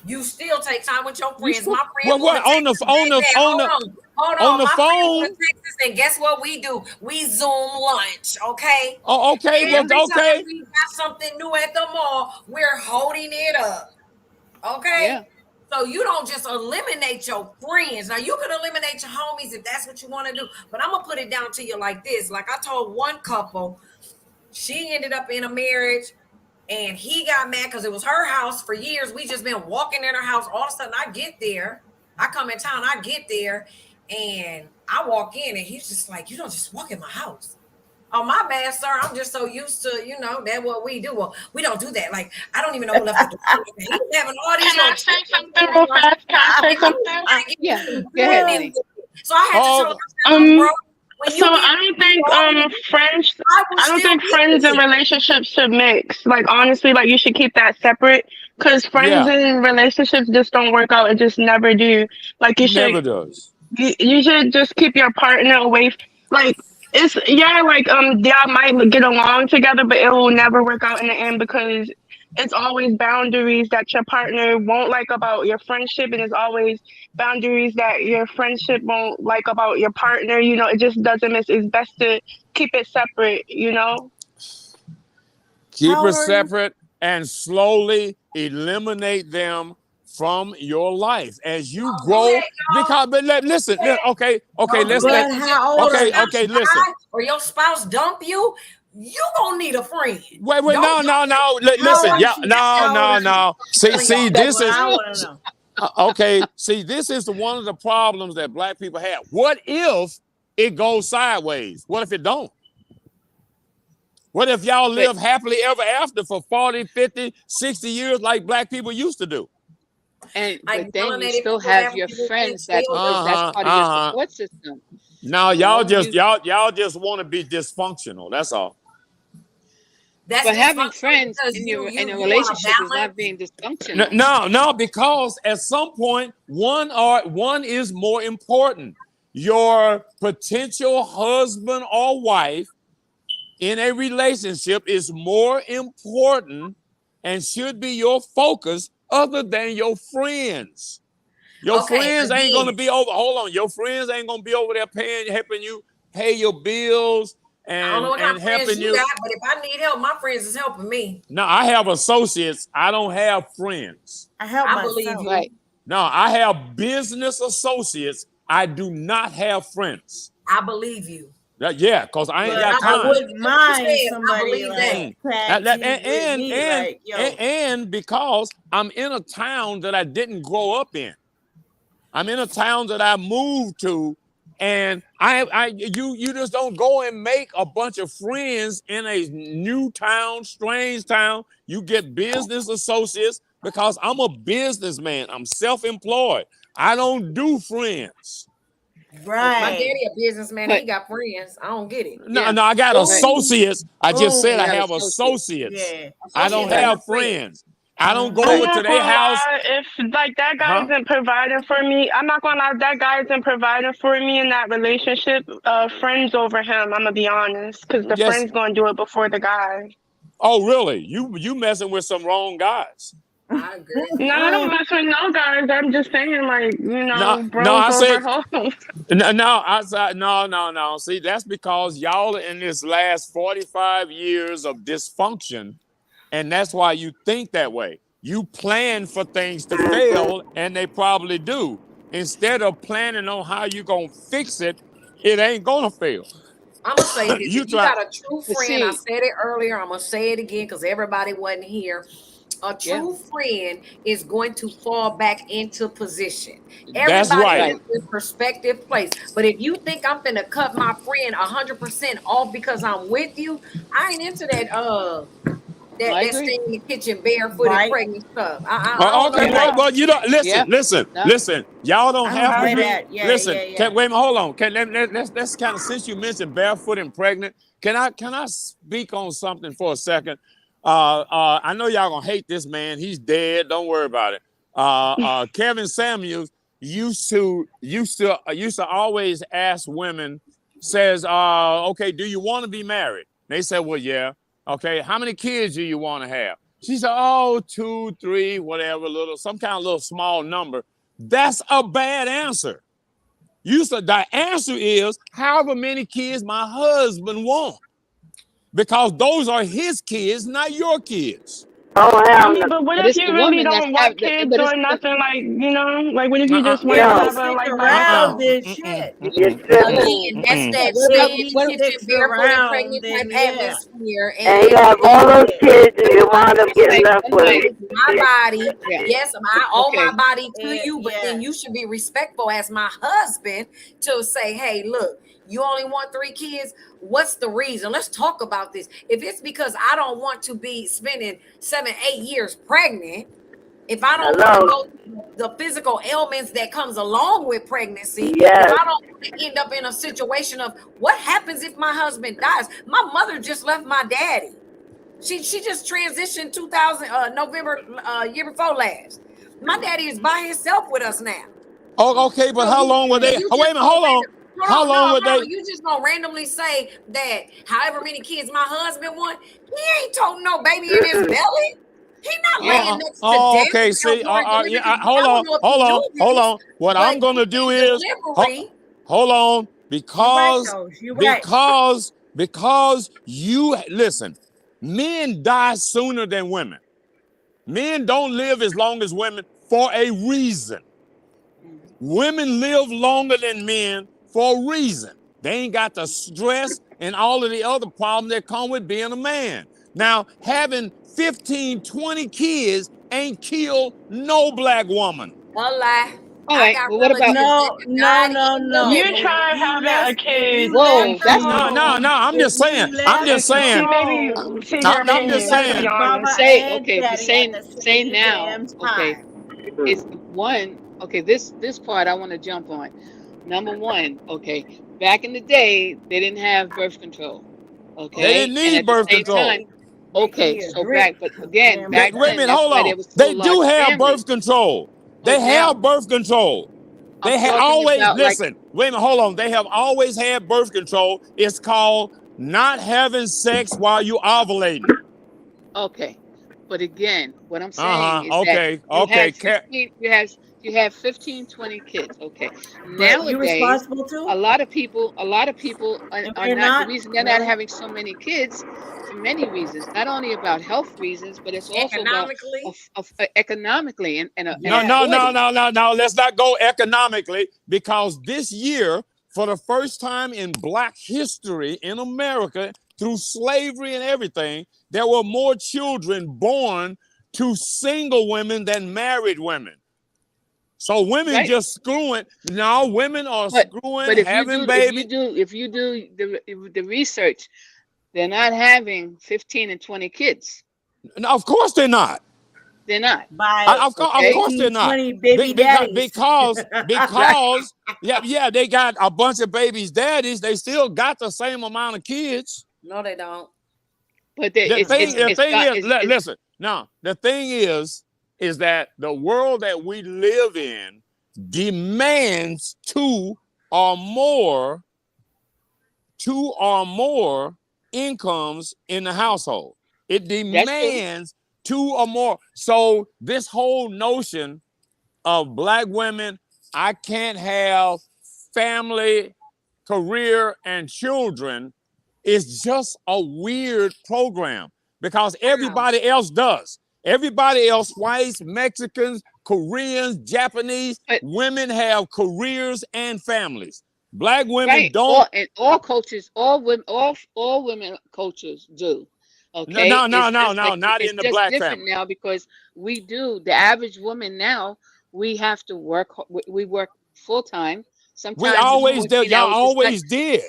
You still take time with your friends. My on friends the phone. Texas, and guess what we do? We Zoom lunch. Okay. Oh, okay. Every time we got something new at the mall, we're holding it up. Okay. Yeah. So you don't just eliminate your friends. Now you can eliminate your homies if that's what you want to do. But I'm gonna put it down to you like this. Like I told one couple, she ended up in a marriage. And he got mad because it was her house for years. We just been walking in her house. All of a sudden, I get there. I come in town. I get there. And I walk in. And he's just like, you don't just walk in my house. Oh, my bad, sir. I'm just so used to, that's what we do. Well, we don't do that. Like, I don't even know who left the door. He's having all these. Can I say something real fast? Can I say something? Yeah. Go ahead. So I had to tell him, bro. So I don't think friends. I don't think friends and relationships should mix. Like honestly, like you should keep that separate. Because friends and relationships just don't work out. It just never do. Like you should. Never does. You should just keep your partner away. Like it's like y'all might get along together, but it will never work out in the end because it's always boundaries that your partner won't like about your friendship, and it's always boundaries that your friendship won't like about your partner. It just doesn't miss. It's best to keep it separate, Keep it separate and slowly eliminate them from your life as you grow. Because, but listen, okay, let's But how old are you? okay, listen. Or your spouse dump you, you gonna need a friend. Wait, no. Listen, yeah, no. See, this is I want to know. okay. See, this is one of the problems that black people have. What if it goes sideways? What if it don't? What if y'all live happily ever after for 40, 50, 60 years like black people used to do? And but then you still have your friends that's part of your support system. No, y'all just want to be dysfunctional. That's all. But having friends in a relationship is not being dysfunctional. No, because at some point one is more important. Your potential husband or wife in a relationship is more important and should be your focus other than your friends. Your friends ain't going to be over. Hold on. Your friends ain't going to be over there helping you pay your bills and I don't know what kind of helping friends you. got, but if I need help, my friends is helping me. No, I have associates. I don't have friends. I believe you. Right. No, I have business associates. I do not have friends. I believe you. Yeah, because I ain't got time. I wouldn't mind somebody and because I'm in a town that I didn't grow up in. I'm in a town that I moved to, and you just don't go and make a bunch of friends in a new town, strange town. You get business associates because I'm a businessman. I'm self-employed. I don't do friends. Right. My daddy a businessman. He got friends. I don't get it. No, I got associates. I just said I have associates. Yeah. I don't have friends. I don't go over to their house. If like that guy isn't providing for me, I'm not gonna lie. If that guy isn't providing for me in that relationship, friends over him. I'm gonna be honest, because the friend's gonna do it before the guy. Oh, really? You messing with some wrong guys? I agree. No, I don't mess with no guys. I'm just saying, like, bros I said, over hoes. No. See, that's because y'all are in this last 45 years of dysfunction, and that's why you think that way. You plan for things to fail, and they probably do. Instead of planning on how you're going to fix it, it ain't going to fail. I'm going to say this. You got a true friend. I said it earlier. I'm going to say it again because everybody wasn't here. A true friend is going to fall back into position. That's right. Everybody in perspective place. But if you think I'm gonna cut my friend 100% off because I'm with you, I ain't into that that stay in the kitchen barefoot and pregnant stuff. Well, you don't listen. Y'all don't have to be. Listen, wait a minute, hold on. Let's kind of, since you mentioned barefoot and pregnant, can I speak on something for a second? I know y'all gonna hate this man. He's dead. Don't worry about it. Kevin Samuels used to always ask women, says, okay, do you want to be married? They said, well, yeah. Okay, how many kids do you want to have? She said, 2, 3, whatever, some kind of little small number. That's a bad answer. The answer is however many kids my husband wants. Because those are his kids, not your kids. Oh, hell no. But what if you really don't want kids or nothing, like what if you just want to have a around this shit? That's that stay barefoot and pregnant type atmosphere. And you have all those kids and you wind up getting left with my body. Yes, I owe my body to you, but then you should be respectful as my husband to say, hey, look, you only want 3 kids. What's the reason? Let's talk about this. If it's because I don't want to be spending 7, 8 years pregnant, if I don't want to go through the physical ailments that comes along with pregnancy, if I don't want to end up in a situation of what happens if my husband dies. My mother just left my daddy. She just transitioned November year before last. My daddy is by himself with us now. Oh, okay, but how long were they? Wait a minute, hold on. How long would they? You just gonna randomly say that however many kids my husband want, he ain't told no baby in his belly. He not laying next to death. Okay, see, hold on. What I'm gonna do is hold on, because you listen, men die sooner than women. Men don't live as long as women. for a reason. Women live longer than men for a reason. They ain't got the stress and all of the other problems that come with being a man. Now, having 15, 20 kids ain't killed no black woman. One lie. All right. Well, what about No. You try having a kid. Whoa, that's No. I'm just saying. See, maybe see your I'm just opinion, saying. to be honest. Say now. Okay, it's one. Okay, this part I want to jump on. Number one. Okay, back in the day, they didn't have birth control. Okay, they didn't need birth control. Okay, so back then, that's hold why on. there was They do have birth control. They have birth control. They have always, listen, wait a minute, hold on. They have always had birth control. It's called not having sex while you ovulating. Okay. But again, what I'm saying is that you have 15, 20 kids. Okay. Nowadays, you responsible too? a lot of people are not the reason they're not having so many kids for many reasons, not only about health reasons, but it's also economically No, let's not go economically, because this year, for the first time in Black history in America, through slavery and everything, there were more children born to single women than married women. So women just screwing. Now women are screwing, but having babies. If you do the research, they're not having 15 and 20 kids. No, of course they're not. They're not. Of course they're not. Because they got a bunch of babies daddies. They still got the same amount of kids. No, they don't. But the thing is that the world that we live in demands two or more incomes in the household. It demands two or more. So this whole notion of Black women, I can't have family, career, and children, is just a weird program, because everybody else does. Everybody else, whites, Mexicans, Koreans, Japanese, women have careers and families. Black women don't. All coaches, all women coaches do. Okay. No, not in the Black family now, because we do. The average woman now, we have to work. We work full time. Sometimes we always did. Y'all always did.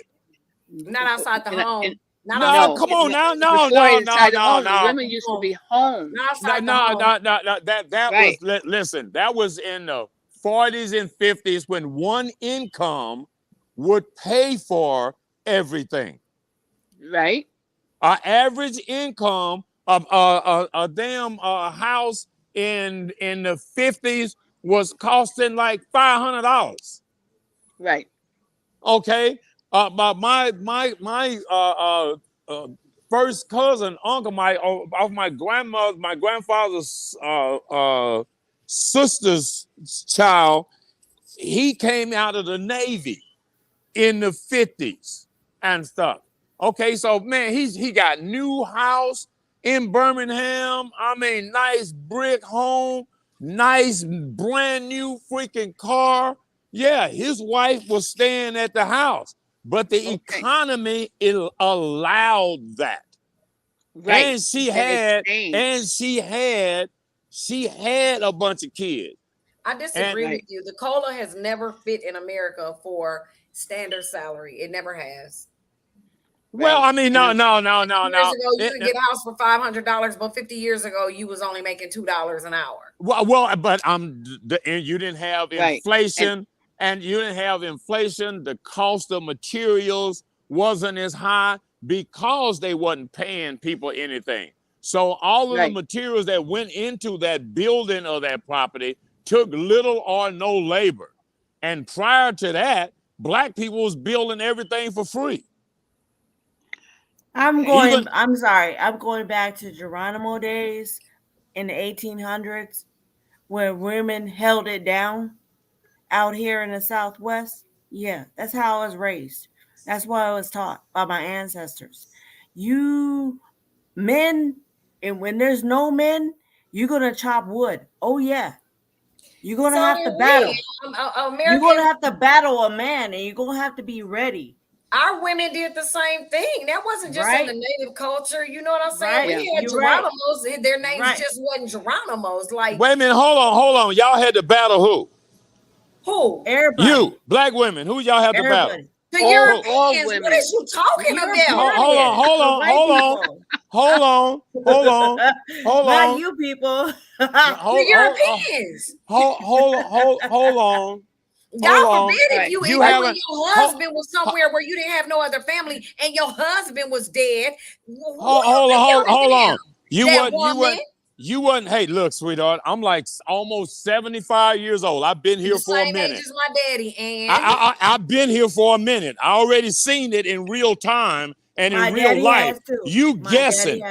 Not outside the home. Come on now. No. Women used to be home. Listen, that was in the 40s and 50s when one income would pay for everything. Right. Our average income of a damn house in the 50s was costing like $500. Right. Okay. But my first cousin, uncle, my grandfather's sister's child, he came out of the Navy in the 50s and stuff. Okay, so man, he got new house in Birmingham. I mean, nice brick home, nice brand new freaking car. Yeah, his wife was staying at the house, but the economy allowed that. Right. And she had a bunch of kids. I disagree with you. The COLA has never fit in America for standard salary. It never has. Well, I mean, no. Years ago, you could get a house for $500, but 50 years ago, you was only making $2 an hour. Well, but and you didn't have inflation, and you didn't have inflation. The cost of materials wasn't as high because they wasn't paying people anything. So all of the materials that went into that building or that property took little or no labor. And prior to that, Black people was building everything for free. I'm going back to Geronimo days in the 1800s, where women held it down out here in the Southwest. Yeah, that's how I was raised. That's what I was taught by my ancestors. You men, and when there's no men, you're going to chop wood. Oh, yeah. You're gonna So have to did battle. we. You're gonna have to battle a man, and you're gonna have to be ready. Our women did the same thing. That wasn't just in the native culture. You know what I'm saying? Right. We had You're right. Geronimos. Their names Right. just wasn't Geronimos. Like, Wait a minute, hold on. Y'all had to battle who? who? Everybody. You, black women. Who y'all had to battle? Everybody. The All Europeans. What women. is you talking about? Hold on. Not you people. The Europeans. Hold on. God forbid if you You when haven't- your husband was somewhere where you didn't have no other family and your husband was dead. Hold on. You wasn't. Hey, look, sweetheart. I'm like almost 75 years old. I've been here for a Same minute. age as my daddy, and I've been here for a minute. I already seen it in real time and in real life. You guessing.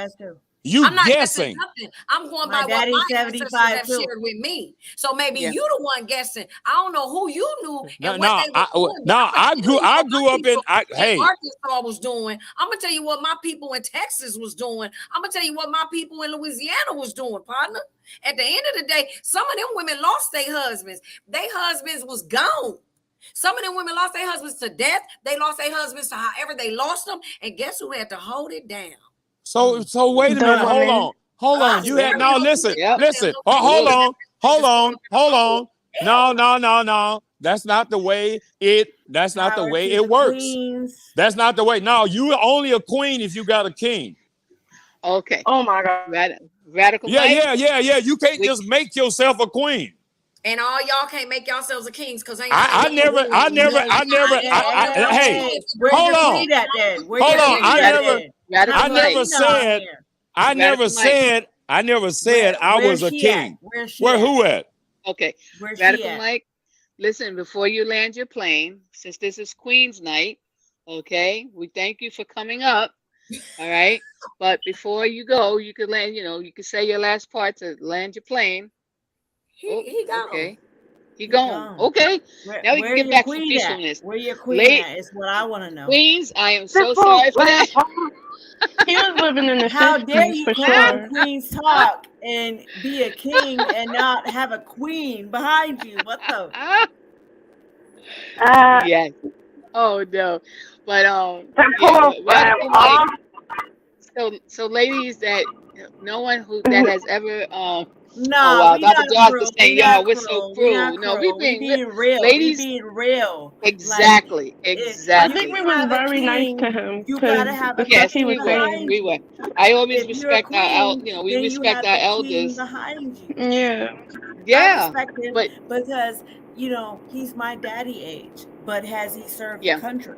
I'm not guessing nothing. I'm going by what my ancestors have too. shared with me. So maybe you the one guessing. I don't know who you knew and I grew up in. Hey, Arkansas was doing. I'm gonna tell you what my people in Texas was doing. I'm gonna tell you what my people in Louisiana was doing, partner. At the end of the day, some of them women lost their husbands. Their husbands was gone. Some of them women lost their husbands to death. They lost their husbands to however they lost them. And guess who had to hold it down? So wait a minute. Hold on. You had listen. Hold on. No. That's not the way it. That's not the way it works. That's not the way. No, you are only a queen if you got a king. Okay. Oh my God. Radical. Yeah. You can't just make yourself a queen. And all y'all can't make yourselves a kings because I never. Hey, hold on. I never said I was a king. Where who at? Okay. Radical Mike, listen, before you land your plane, since this is Queen's night, okay, we thank you for coming up. All right. But before you go, you could land, you could say your last part to land your plane. He gone. Okay. He gone. Okay. Now we can get back to peacefulness. Where your queen at is what I want to know. Queens, I am so sorry for that. He was living in the How dare 50s you for have sure. queens talk and be a king and not have a queen behind you? What the? Yes. Oh no. But Radical Mike. So ladies that no one that has ever Dr. Josh is saying, y'all, we're so cruel. No, we being real. Ladies, being real. Exactly. I think we was very nice to him. You gotta have a yes, king we were. I always respect our we respect our elders. Behind you. Yeah. Yeah. I respect him because he's my daddy age, but has he served the country?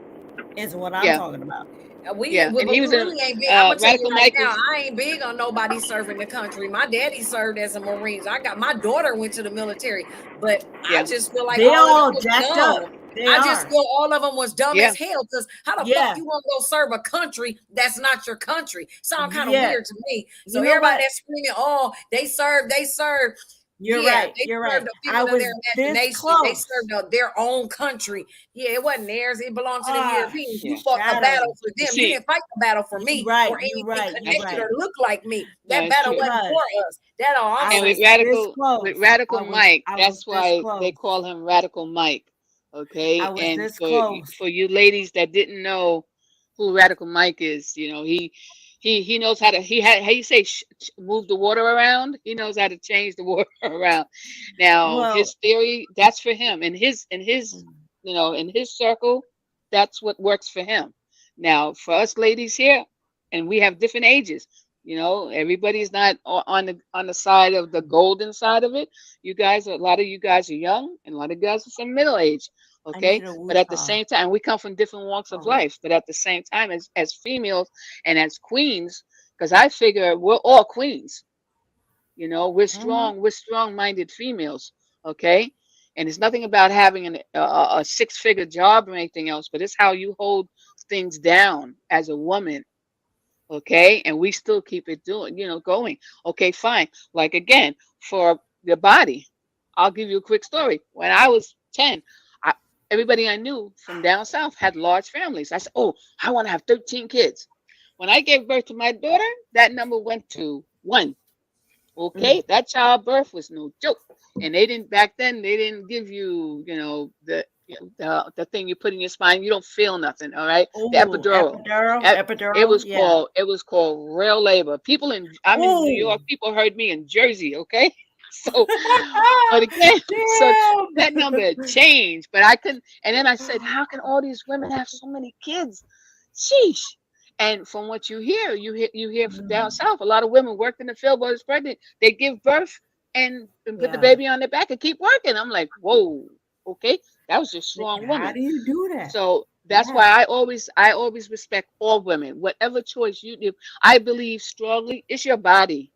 Is what I'm talking about. And he was really ain't big. I'm gonna tell you right now, I ain't big on nobody serving the country. My daddy served as a Marine. My daughter went to the military, but I just feel like they all jacked up. Just feel all of them was dumb as hell. Because how the fuck you want to go serve a country that's not your country? Sound kind of weird to me. So everybody that's screaming, "Oh, they serve." You're right. You're right. I was this close. They served their own country. Yeah, it wasn't theirs. It belonged to the Europeans. You fought the battle for them. You didn't fight the battle for me or anything connected or look like me. That battle wasn't for us. That all. And with Radical Mike, that's why they call him Radical Mike. Okay, and for you ladies that didn't know who Radical Mike is, he knows how to move the water around. He knows how to change the water around. Now his theory, that's for him. In his circle, that's what works for him. Now for us ladies here, and we have different ages. Everybody's not on the side of the golden side of it. A lot of you guys are young, and a lot of guys are from middle age. Okay, but at the same time, we come from different walks of life. But at the same time, as females and as queens, because I figure we're all queens. We're strong. We're strong-minded females. Okay, and it's nothing about having a six-figure job or anything else, but it's how you hold things down as a woman. Okay, and we still keep it going. Okay, fine. Like again, for the body, I'll give you a quick story. When I was 10. Everybody I knew from down south had large families. I said, "Oh, I want to have 13 kids." When I gave birth to my daughter, that number went to 1. Okay, that childbirth was no joke, and they didn't back then. They didn't give you, the thing you put in your spine. You don't feel nothing. All right, the Oh, epidural. It epidural. was Yeah. called real labor. I'm in New Oh, York. People heard me in Jersey. Okay, so but again, so that damn. number had changed. But I couldn't. And then I said, how can all these women have so many kids? Sheesh. And from what you hear from down south, a lot of women worked in the field, but was pregnant. They give birth and put the Yeah. baby on their back and keep working. I'm like, whoa, okay, that was just Like, strong how woman. do you do that? So that's Yeah. why I always respect all women, whatever choice you do. I believe strongly it's your body.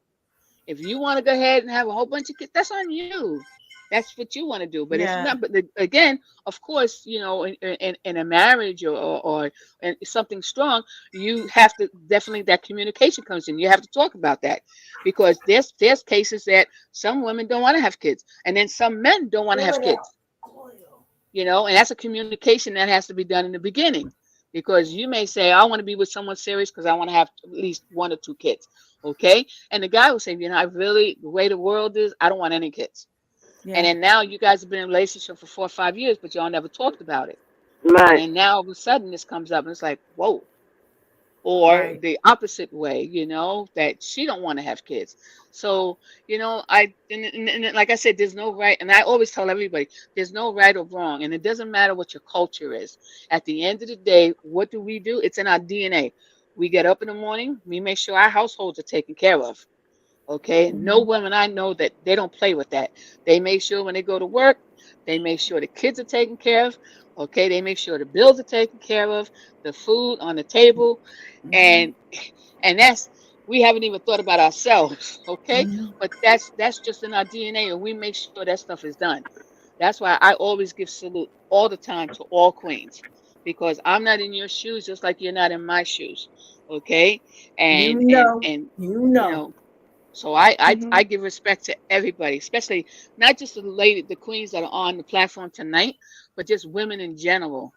If you want to go ahead and have a whole bunch of kids, that's on you. That's what you want to do. But it's Yeah. not. But again, of course, in a marriage or in something strong, you have to definitely that communication comes in. You have to talk about that because there's cases that some women don't want to have kids, and then some men don't want to have kids. And that's a communication that has to be done in the beginning. Because you may say, I want to be with someone serious because I want to have at least 1 or 2 kids. Okay. And the guy will say, the way the world is, I don't want any kids. Yeah. And then now you guys have been in a relationship for 4 or 5 years, but y'all never talked about it. And Right. then now all of a sudden this comes up and it's like, whoa. Or Right. the opposite way, that she don't want to have kids. So, and like I said, there's no right. And I always tell everybody, there's no right or wrong. And it doesn't matter what your culture is. At the end of the day, what do? It's in our DNA. We get up in the morning, we make sure our households are taken care of. Okay. No women I know that they don't play with that. They make sure when they go to work, they make sure the kids are taken care of. Okay. They make sure the bills are taken care of, the food on the table. And we haven't even thought about ourselves. Okay. But that's just in our DNA, and we make sure that stuff is done. That's why I always give salute all the time to all queens, because I'm not in your shoes just like you're not in my shoes. Okay. And so I give respect to everybody, especially not just the queens that are on the platform tonight, but just women in general.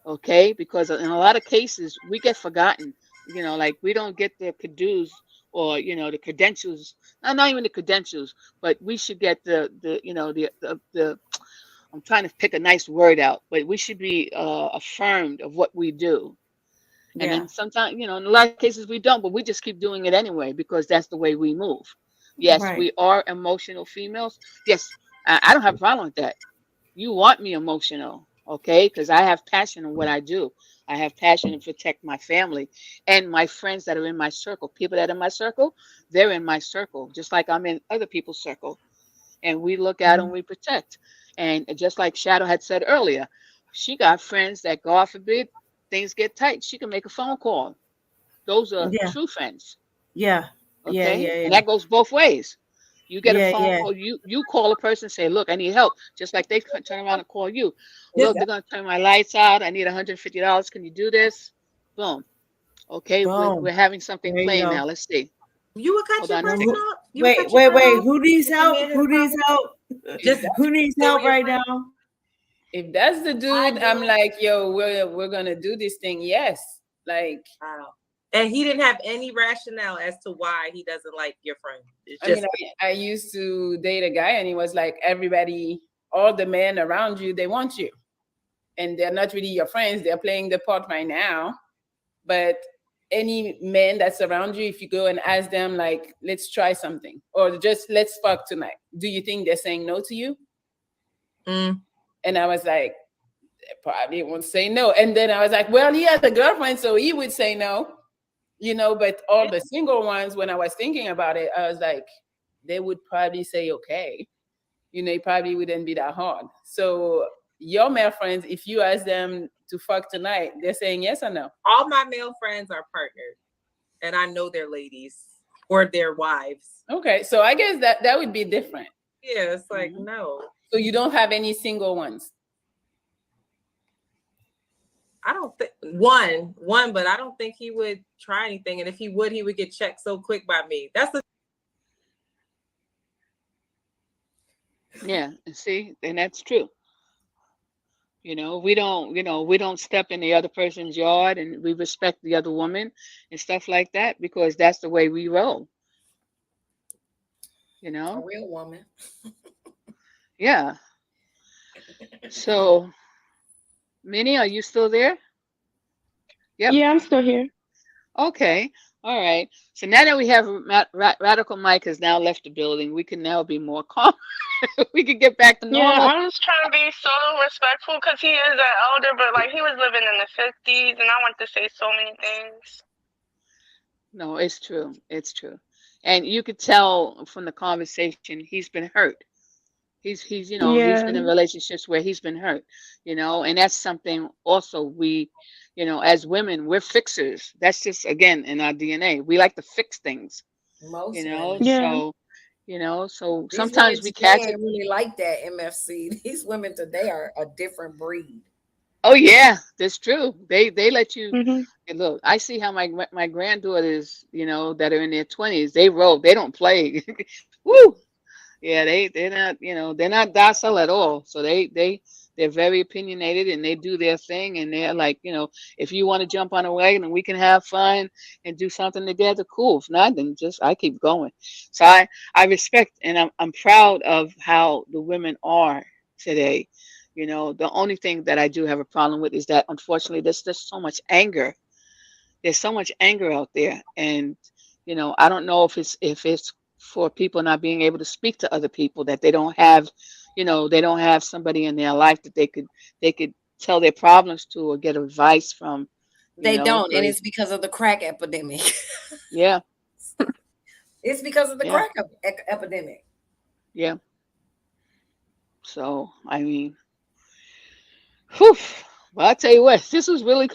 Okay, because in a lot of cases we get forgotten. Like we don't get the caduce or the credentials. Not even the credentials, but we should get the I'm trying to pick a nice word out, but we should be affirmed of what we do. And Yeah. then sometimes, in a lot of cases we don't, but we just keep doing it anyway because that's the way we move. Yes, Right. we are emotional females. Yes, I don't have a problem with that. You want me emotional, okay? Because I have passion in what I do. I have passion to protect my family and my friends that are in my circle. People that are in my circle, they're in my circle, just like I'm in other people's circle. And we look out and we protect. And just like Shadow had said earlier, she got friends that, God forbid, things get tight. She can make a phone call. Those are Yeah. true friends. Yeah. Yeah. Okay. Yeah. And that goes both ways. You get a Yeah. phone Yeah. call, you call a person and say, look, I need help. Just like they turn around and call you. Look, they're going to turn my lights out. I need $150. Can you do this? Boom. Okay. Boom. We're having something There you playing go. now. Let's see. You would cut Hold your on. person off? You would Wait, cut your wait, friend wait. off? Who needs If the help? man is Who a needs problem? help? Just Who needs stay help with your right friend. now? If that's the I dude, I'm do. like, yo, we're gonna do this thing. Yes. Like, Wow. And he didn't have any rationale as to why he doesn't like your friend. It's I just mean, I used to date a guy and he was like, everybody, all the men around you, they want you. And they're not really your friends. They're playing the part right now. But any man that's around you, if you go and ask them, like, let's try something or just let's fuck tonight, do you think they're saying no to you? And I was like, they probably won't say no. And then I was like, well, he has a girlfriend, so he would say no. But all the single ones, when I was thinking about it, I was like, they would probably say, okay. It probably wouldn't be that hard. So your male friends, if you ask them to fuck tonight, they're saying yes or no? all my male friends are partnered, and I know their ladies or their wives. Okay, so I guess that would be different. Yeah, it's like, no. So you don't have any single ones? I don't think one, but I don't think he would try anything. And if he would get checked so quick by me. That's the Yeah. See, and that's true. We don't step in the other person's yard, and we respect the other woman and stuff like that because that's the way we roll. you A know? real woman. Yeah. So, Minnie, are you still there? Yep. Yeah, I'm still here. Okay. All right. So now that we have Radical Mike has now left the building, we can now be more calm. We can get back to Yeah, normal. I was trying to be so respectful because he is an elder, but like he was living in the 50s, and I want to say so many things. No, it's true. It's true. And you could tell from the conversation he's been hurt. He's he's Yeah. been in relationships where he's been hurt, and that's something also we, as women, we're fixers. That's just again in our DNA. We like to fix things, Most women. Yeah. so These women sometimes we today catch it. ain't really like that, MFC. These women today are a different breed. Oh yeah, that's true. They let you Mhm. and look. I see how my granddaughters, that are in their 20s, they roll. They don't play. Woo! Yeah, they're not, they're not docile at all. So they're very opinionated and they do their thing and they're like, if you want to jump on a wagon and we can have fun and do something together, cool. If not, then just I keep going. So I respect and I'm proud of how the women are today. The only thing that I do have a problem with is that unfortunately there's just so much anger. There's so much anger out there, and I don't know if it's for people not being able to speak to other people, that they don't have somebody in their life that they could tell their problems to or get advice from. They don't, and 'Cause it's because of the crack epidemic. yeah, It's because of the yeah, crack epidemic. yeah. So I mean, whew. Well, I'll tell you what, this was really,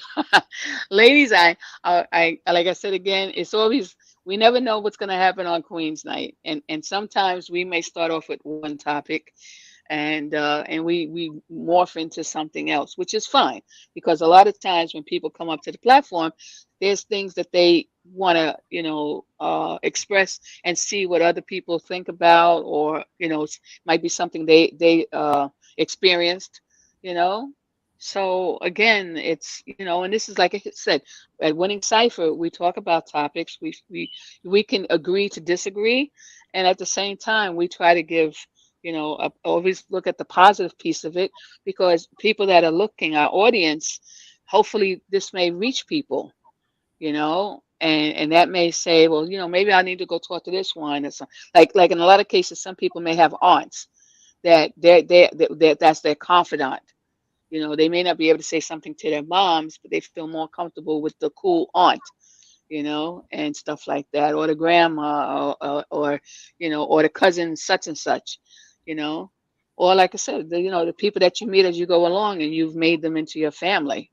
ladies. I like I said again, it's always we never know what's going to happen on Queen's Night, and sometimes we may start off with one topic, and we morph into something else, which is fine because a lot of times when people come up to the platform, there's things that they want to express and see what other people think about, or might be something they experienced, you know. So again, it's and this is like I said, at Winning Cipher, we talk about topics. We can agree to disagree, and at the same time, we try to give always look at the positive piece of it, because people that are looking, our audience, hopefully this may reach people, and that may say, well, maybe I need to go talk to this one or something. Like in a lot of cases, some people may have aunts that that's their confidant. They may not be able to say something to their moms, but they feel more comfortable with the cool aunt, and stuff like that, or the grandma, or the cousin such and such, you know, or like I said, the people that you meet as you go along, and you've made them into your family,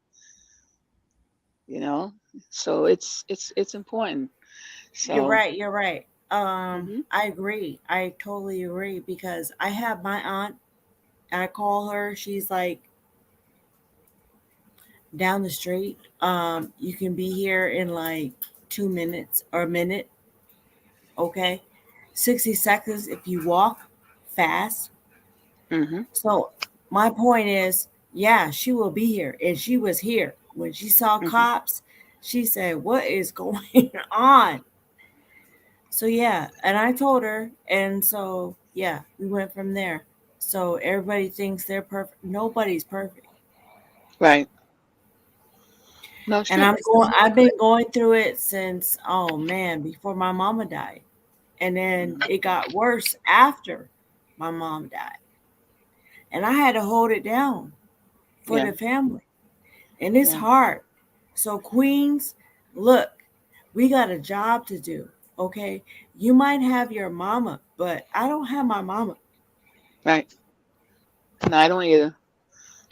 you know. So it's important. You're So, right. You're right. mhm, I agree. I totally agree because I have my aunt. I call her. She's like down the street. You can be here in like 2 minutes or a minute. Okay, 60 seconds if you walk fast. mhm, So my point is, yeah, she will be here, and she was here when she saw mhm. cops. She said, "What is going on?" So yeah, and I told her, and so yeah, we went from there. So everybody thinks they're perfect. Nobody's perfect. Right. No, it's And true. I've been going through it since, oh man, before my mama died. And then Mhm. it got worse after my mom died. And I had to hold it down for Yeah, the family. And it's yeah. hard. So Queens, look, we got a job to do. Okay. You might have your mama, but I don't have my mama. Right. No, I don't either.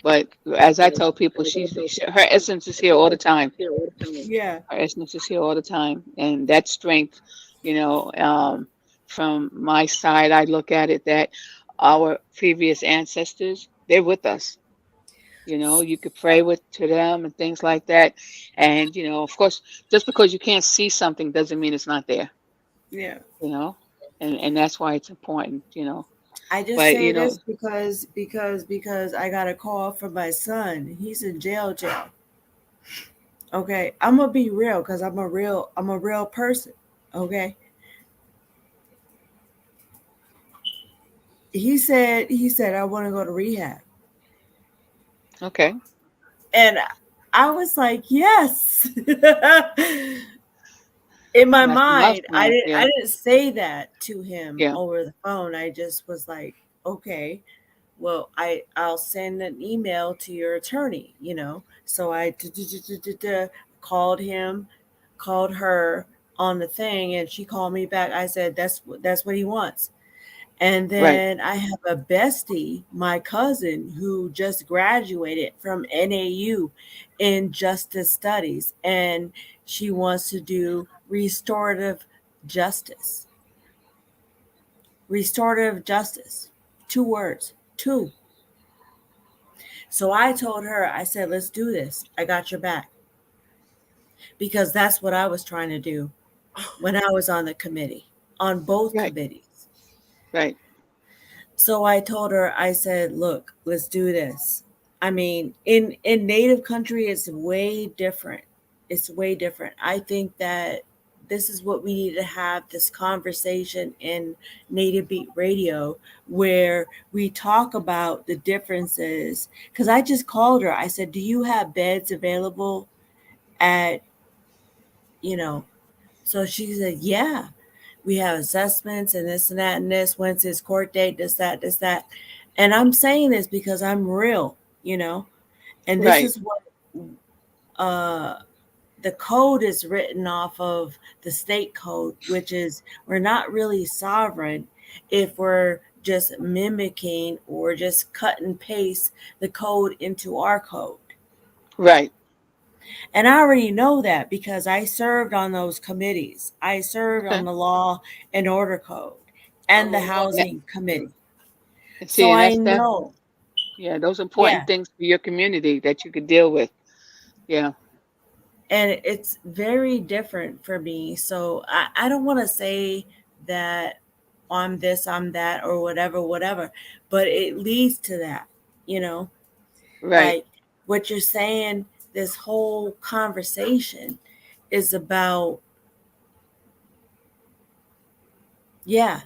But as I tell people, her essence is here all the time. Yeah. Our essence is here all the time, and that strength, you know, um, from my side, I look at it that our previous ancestors, they're with us. You could pray to them and things like that, and of course, just because you can't see something doesn't mean it's not there. Yeah. You know, and that's why it's important. I just But say this because I got a call from my son. He's in jail. Okay. I'm gonna be real because I'm a real person. Okay. he said, I want to go to rehab. Okay. And I was like, yes. In my That's mind, I milestone, yeah. didn't say that to him Yeah. over the phone. I just was like, okay, well, I'll send an email to your attorney, you know. So I called him, called her on the thing, and she called me back. I said, that's what he wants. And Right. then I have a bestie, my cousin, who just graduated from NAU in justice studies, and she wants to do restorative justice. Restorative justice. 2 words. 2. So I told her, I said, let's do this. I got your back. Because that's what I was trying to do when I was on the committee, on both Right. committees. Right. So I told her, I said, look, let's do this. I mean, in Native country, it's way different. It's way different. I think that this is what we need to have, this conversation in Native Beat Radio, where we talk about the differences. Because I just called her. I said, do you have beds available at, you know? So she said, yeah. We have assessments and this and that and this. When's his court date? This, that. And I'm saying this because I'm real, you know. And this Right. is what the code is written off of, the state code, which is we're not really sovereign if we're just mimicking or just cut and paste the code into our code. Right. And I already know that because I served on those committees. I served Okay. on the law and order code and the Oh, housing committee. And see, So and I that's know. yeah, those important Yeah. things for your community that you could deal with. Yeah. And it's very different for me. So I don't want to say that I'm this, I'm that, or whatever, but it leads to that, you know, Right. like what you're saying, this whole conversation is about, yeah,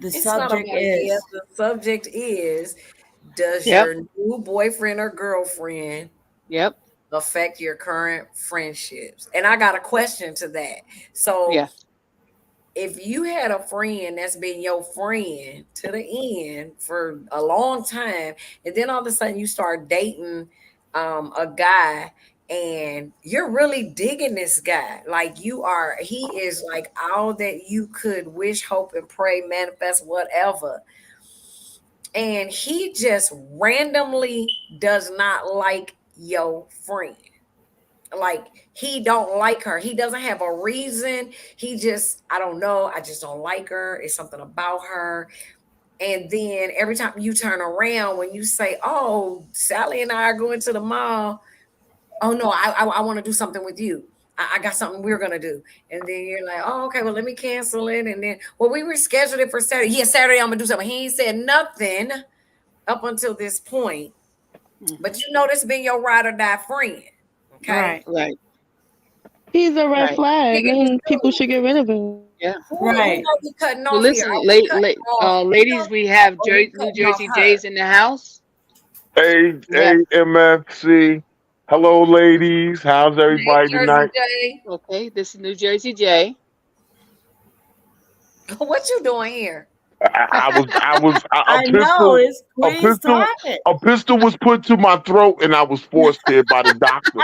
the It's not subject about is, the subject is, does Yep. your new boyfriend or girlfriend Yep. affect your current friendships? And I got a question to that. So Yeah. if you had a friend that's been your friend to the end for a long time, and then all of a sudden you start dating a guy and you're really digging this guy, like he is like all that you could wish, hope, and pray, manifest, whatever, and he just randomly does not like your friend. Like he don't like her. He doesn't have a reason. He just, I don't know. I just don't like her. It's something about her. And then every time you turn around, when you say, "Oh, Sally and I are going to the mall," "Oh no, I want to do something with you. I got something we're gonna do." And then you're like, "Oh, okay, well, let me cancel it." And then, well, we rescheduled it for Saturday. Yeah, Saturday I'm gonna do something. He ain't said nothing up until this point. But you know this been your ride or die friend. Okay. right, Right. He's a red Right. flag, and people should get rid of him. Yeah. Who right. are we cutting off Well, listen, here? Are we cutting off? ladies, we have Or we New cutting off Jersey her? Jays in the house. Hey, Yeah. MFC. Hello, ladies. How's Hey, everybody Jersey tonight? J. Okay, this is New Jersey J. What you doing here? I know, it's Queen's talking. A pistol was put to my throat and I was forced there by the doctor.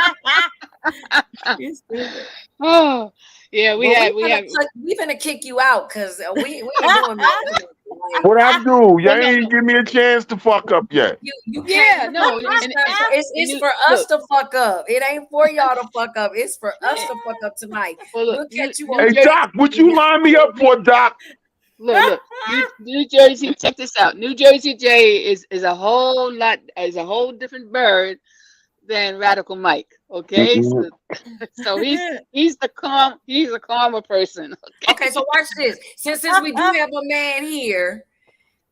You stupid. Oh, yeah, we have. We finna kick you out because we ain't doing that. Like, What I do? Y'all Well, no, ain't give me a chance to fuck up yet. you Yeah, can't. no, It's you- for us look. to fuck up. It ain't for y'all to fuck up. It's for us to fuck up tonight. Well, look, We'll catch you New on Hey, Jersey- Doc, what you line me up for, Doc? Look, New Jersey. Check this out. New Jersey J is a whole different bird than Radical Mike. Okay, so he's a calmer person. Okay, so watch this. Since we do have a man here,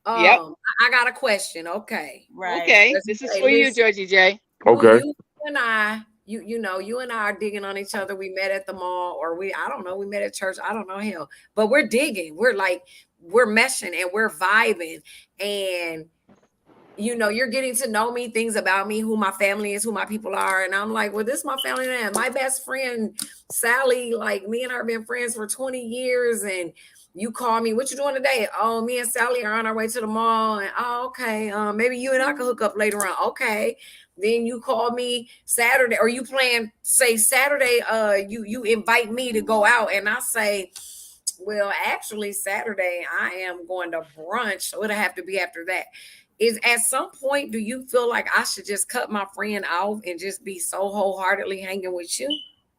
Yep. I got a question. Okay. Right. Okay, Let's this is say, for you, listen. Jersey J. Okay. You and I, you know, you and I are digging on each other. We met at the mall, or I don't know, we met at church. I don't know, hell, but we're digging. We're like, we're meshing and we're vibing, and you know, you're getting to know me, things about me, who my family is, who my people are. And I'm like, well, this is my family now. My best friend, Sally, like me and her have been friends for 20 years. And you call me, what you doing today? Oh, me and Sally are on our way to the mall. And oh, okay. Maybe you and I can hook up later on. Okay. Then you call me Saturday, or you plan, say Saturday, you invite me to go out, and I say, well, actually Saturday I am going to brunch, so it'll have to be after that. Is at some point, do you feel like I should just cut my friend off and just be so wholeheartedly hanging with you?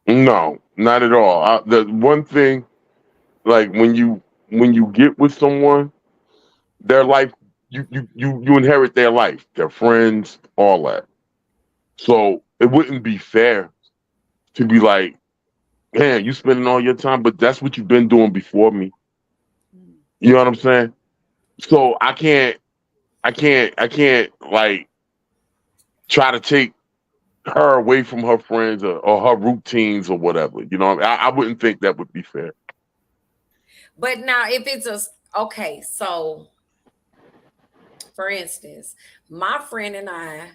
No, not at all. The one thing, like when you get with someone, their life, you inherit their life, their friends, all that. So it wouldn't be fair to be like, man, you spending all your time, but that's what you've been doing before me. You know what I'm saying? So I can't like try to take her away from her friends or her routines or whatever. You know, I wouldn't think that would be fair. But now, if it's okay, so for instance, my friend and I,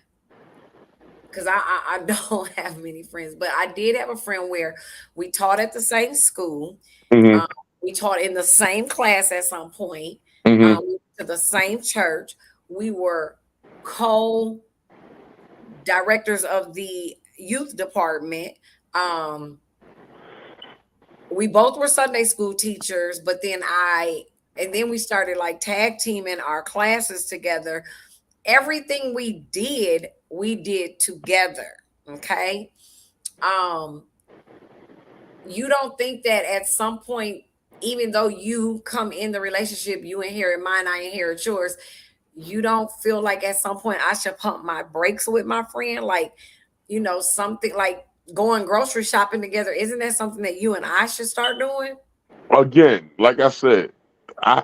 because I don't have many friends, but I did have a friend where we taught at the same school. Mm-hmm. We taught in the same class at some point. Mm-hmm. We went to the same church. We were co-directors of the youth department. We both were Sunday school teachers, but then we started like tag teaming our classes together. Everything we did together. Okay. You don't think that at some point, even though you come in the relationship, you inherit mine, I inherit yours, you don't feel like at some point I should pump my brakes with my friend? Like, you know, something like going grocery shopping together. Isn't that something that you and I should start doing? Again, like I said, I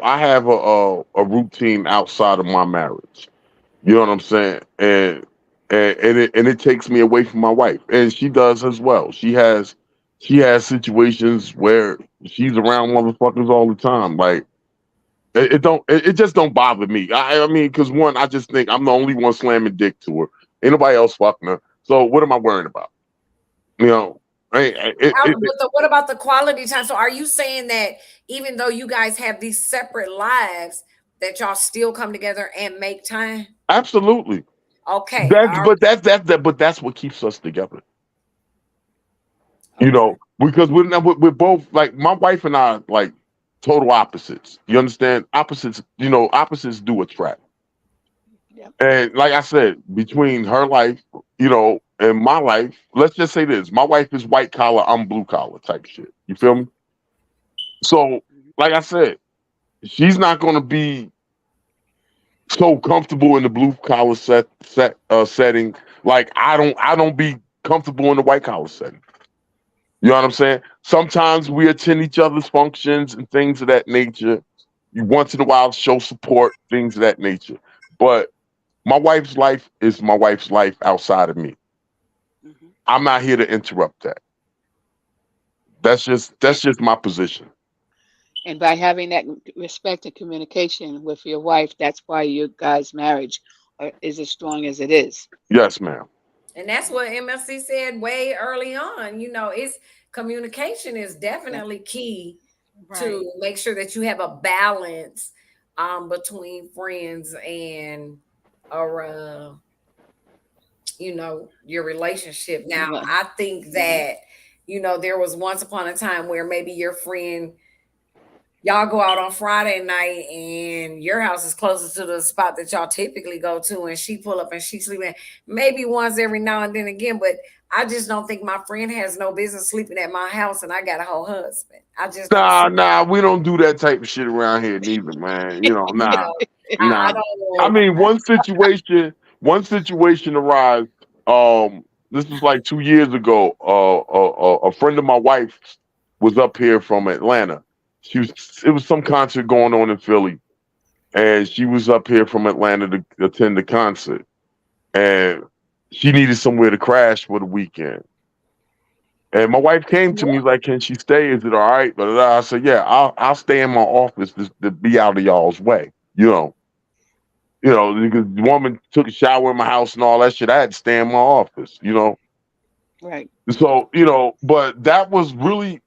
have a routine outside of my marriage. You know what I'm saying? And it takes me away from my wife, and she does as well. She has situations where she's around motherfuckers all the time. Like it just don't bother me. I mean, because one, I just think I'm the only one slamming dick to her. Ain't nobody else fucking her. So what am I worrying about? You know. But what about the quality time? So are you saying that even though you guys have these separate lives, that y'all still come together and make time? Absolutely. Okay. But that's what keeps us together. Okay. You know, because we're both, like, my wife and I, like, total opposites. You understand? Opposites do attract. Yep. And like I said, between her life, you know, and my life, let's just say this: my wife is white collar, I'm blue collar type shit. You feel me? So, like I said, she's not going to be so comfortable in the blue collar setting. Like I don't be comfortable in the white collar setting. You know what I'm saying? Sometimes we attend each other's functions and things of that nature. You once in a while show support, things of that nature. But my wife's life is my wife's life outside of me. Mm-hmm. I'm not here to interrupt that. That's just my position. And by having that respect and communication with your wife, that's why your guys' marriage is as strong as it is. Yes, ma'am. And that's what MLC said way early on. You know, communication is definitely key to make sure that you have a balance between friends and you know, your relationship. Now, I think that, you know, there was once upon a time where maybe your friend, y'all go out on Friday night and your house is closer to the spot that y'all typically go to, and she pull up and she sleeping maybe once every now and then again. But I just don't think my friend has no business sleeping at my house and I got a whole husband. I just we don't do that type of shit around here neither, man. You know, I mean, one situation arose. This was like 2 years ago. A friend of my wife's was up here from Atlanta. It was some concert going on in Philly, and she was up here from Atlanta to attend the concert, and she needed somewhere to crash for the weekend. And my wife came to me like, "Can she stay? Is it all right?" But I said, "Yeah, I'll stay in my office to be out of y'all's way." Because the woman took a shower in my house and all that shit. I had to stay in my office. Right. So but that was really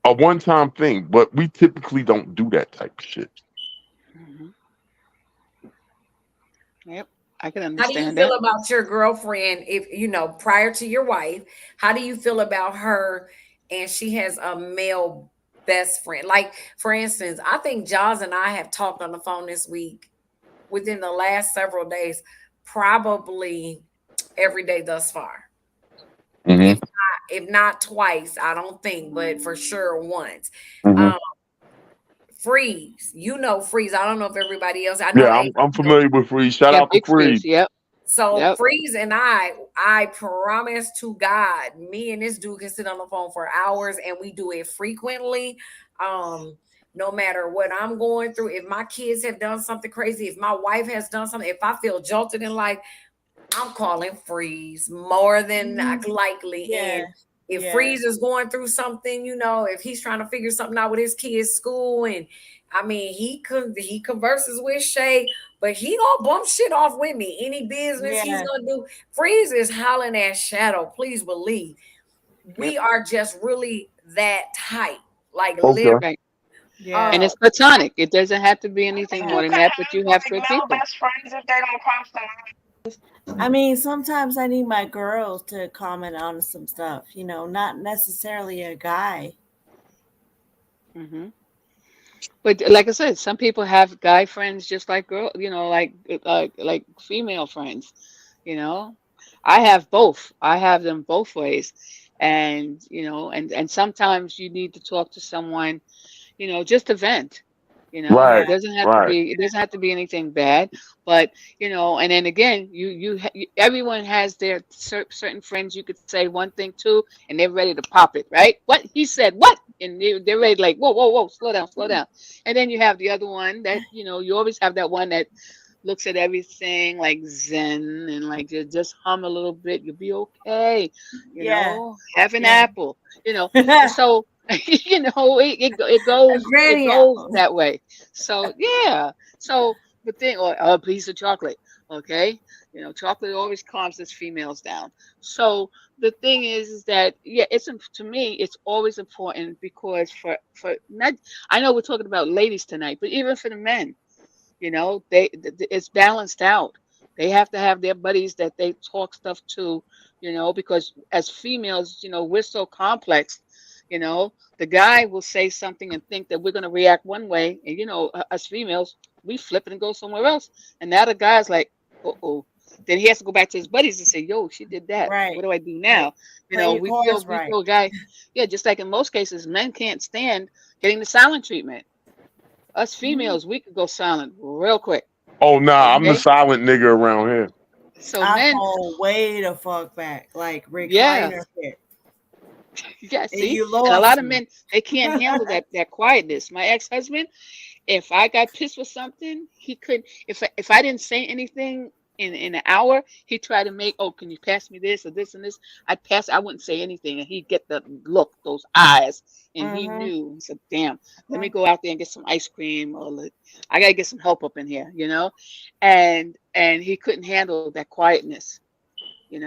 a one-time thing. But we typically don't do that type of shit. Hmm. Yep. I can How do you understand feel that. about your girlfriend? If prior to your wife, how do you feel about her? And she has a male best friend. Like, for instance, I think Jaws and I have talked on the phone this week within the last several days, probably every day thus far. Mm-hmm. If not twice, I don't think, but for sure once. Mm-hmm. Freeze, Freeze. I don't know if everybody else. I know. Yeah, I'm familiar with Freeze. Shout Yeah, out to big Freeze. Freeze. Yep. So Yep. Freeze and I promise to God, me and this dude can sit on the phone for hours, and we do it frequently. No matter what I'm going through, if my kids have done something crazy, if my wife has done something, if I feel jolted in life, I'm calling Freeze more than likely. Yeah. And if Freeze is going through something, if he's trying to figure something out with his kids' school, and he converses with Shay, but he don't bump shit off with me. Any business he's gonna do, Freeze is hollering at Shadow. Please believe, we are just really that tight, like literally. Right. Yeah. And it's platonic. It doesn't have to be anything more than that, but you have good people. Best friends if they don't cross the line. I mean, sometimes I need my girls to comment on some stuff, not necessarily a guy. Mm-hmm. But like I said, some people have guy friends just like girl, like female friends. I have both. I have them both ways, and and sometimes you need to talk to someone, just to vent. Right. It doesn't have to be anything bad, but and then again, everyone has their certain friends you could say one thing to, and they're ready to pop it, right? What he said, what, and they're ready, like, whoa, slow down, and then you have the other one that you always have that one that looks at everything like Zen and like just hum a little bit, you'll be okay, have an apple, so. It goes that way. So the thing, or a piece of chocolate, okay? Chocolate always calms us females down. So the thing is that to me it's always important, because for not, I know we're talking about ladies tonight, but even for the men, it's balanced out. They have to have their buddies that they talk stuff to, because as females, we're so complex. The guy will say something and think that we're going to react one way, and us females, we flip it and go somewhere else, and now the guy's like, uh-oh, then he has to go back to his buddies and say, yo, she did that, what do I do now? We feel guy, just like in most cases, men can't stand getting the silent treatment. Us females, we could go silent real quick. Oh nah, I'm the silent nigga around here. So I fall way the fuck back, like recliner fit. Yeah, see, and a lot of men, they can't handle that quietness. My ex-husband, if I got pissed with something, he could, if I didn't say anything in an hour, he'd try to make, oh, can you pass me this or this and this? I wouldn't say anything, and he'd get the look, those eyes, and he knew. He said, damn, let me go out there and get some ice cream, or I gotta get some help up in here, and he couldn't handle that quietness. And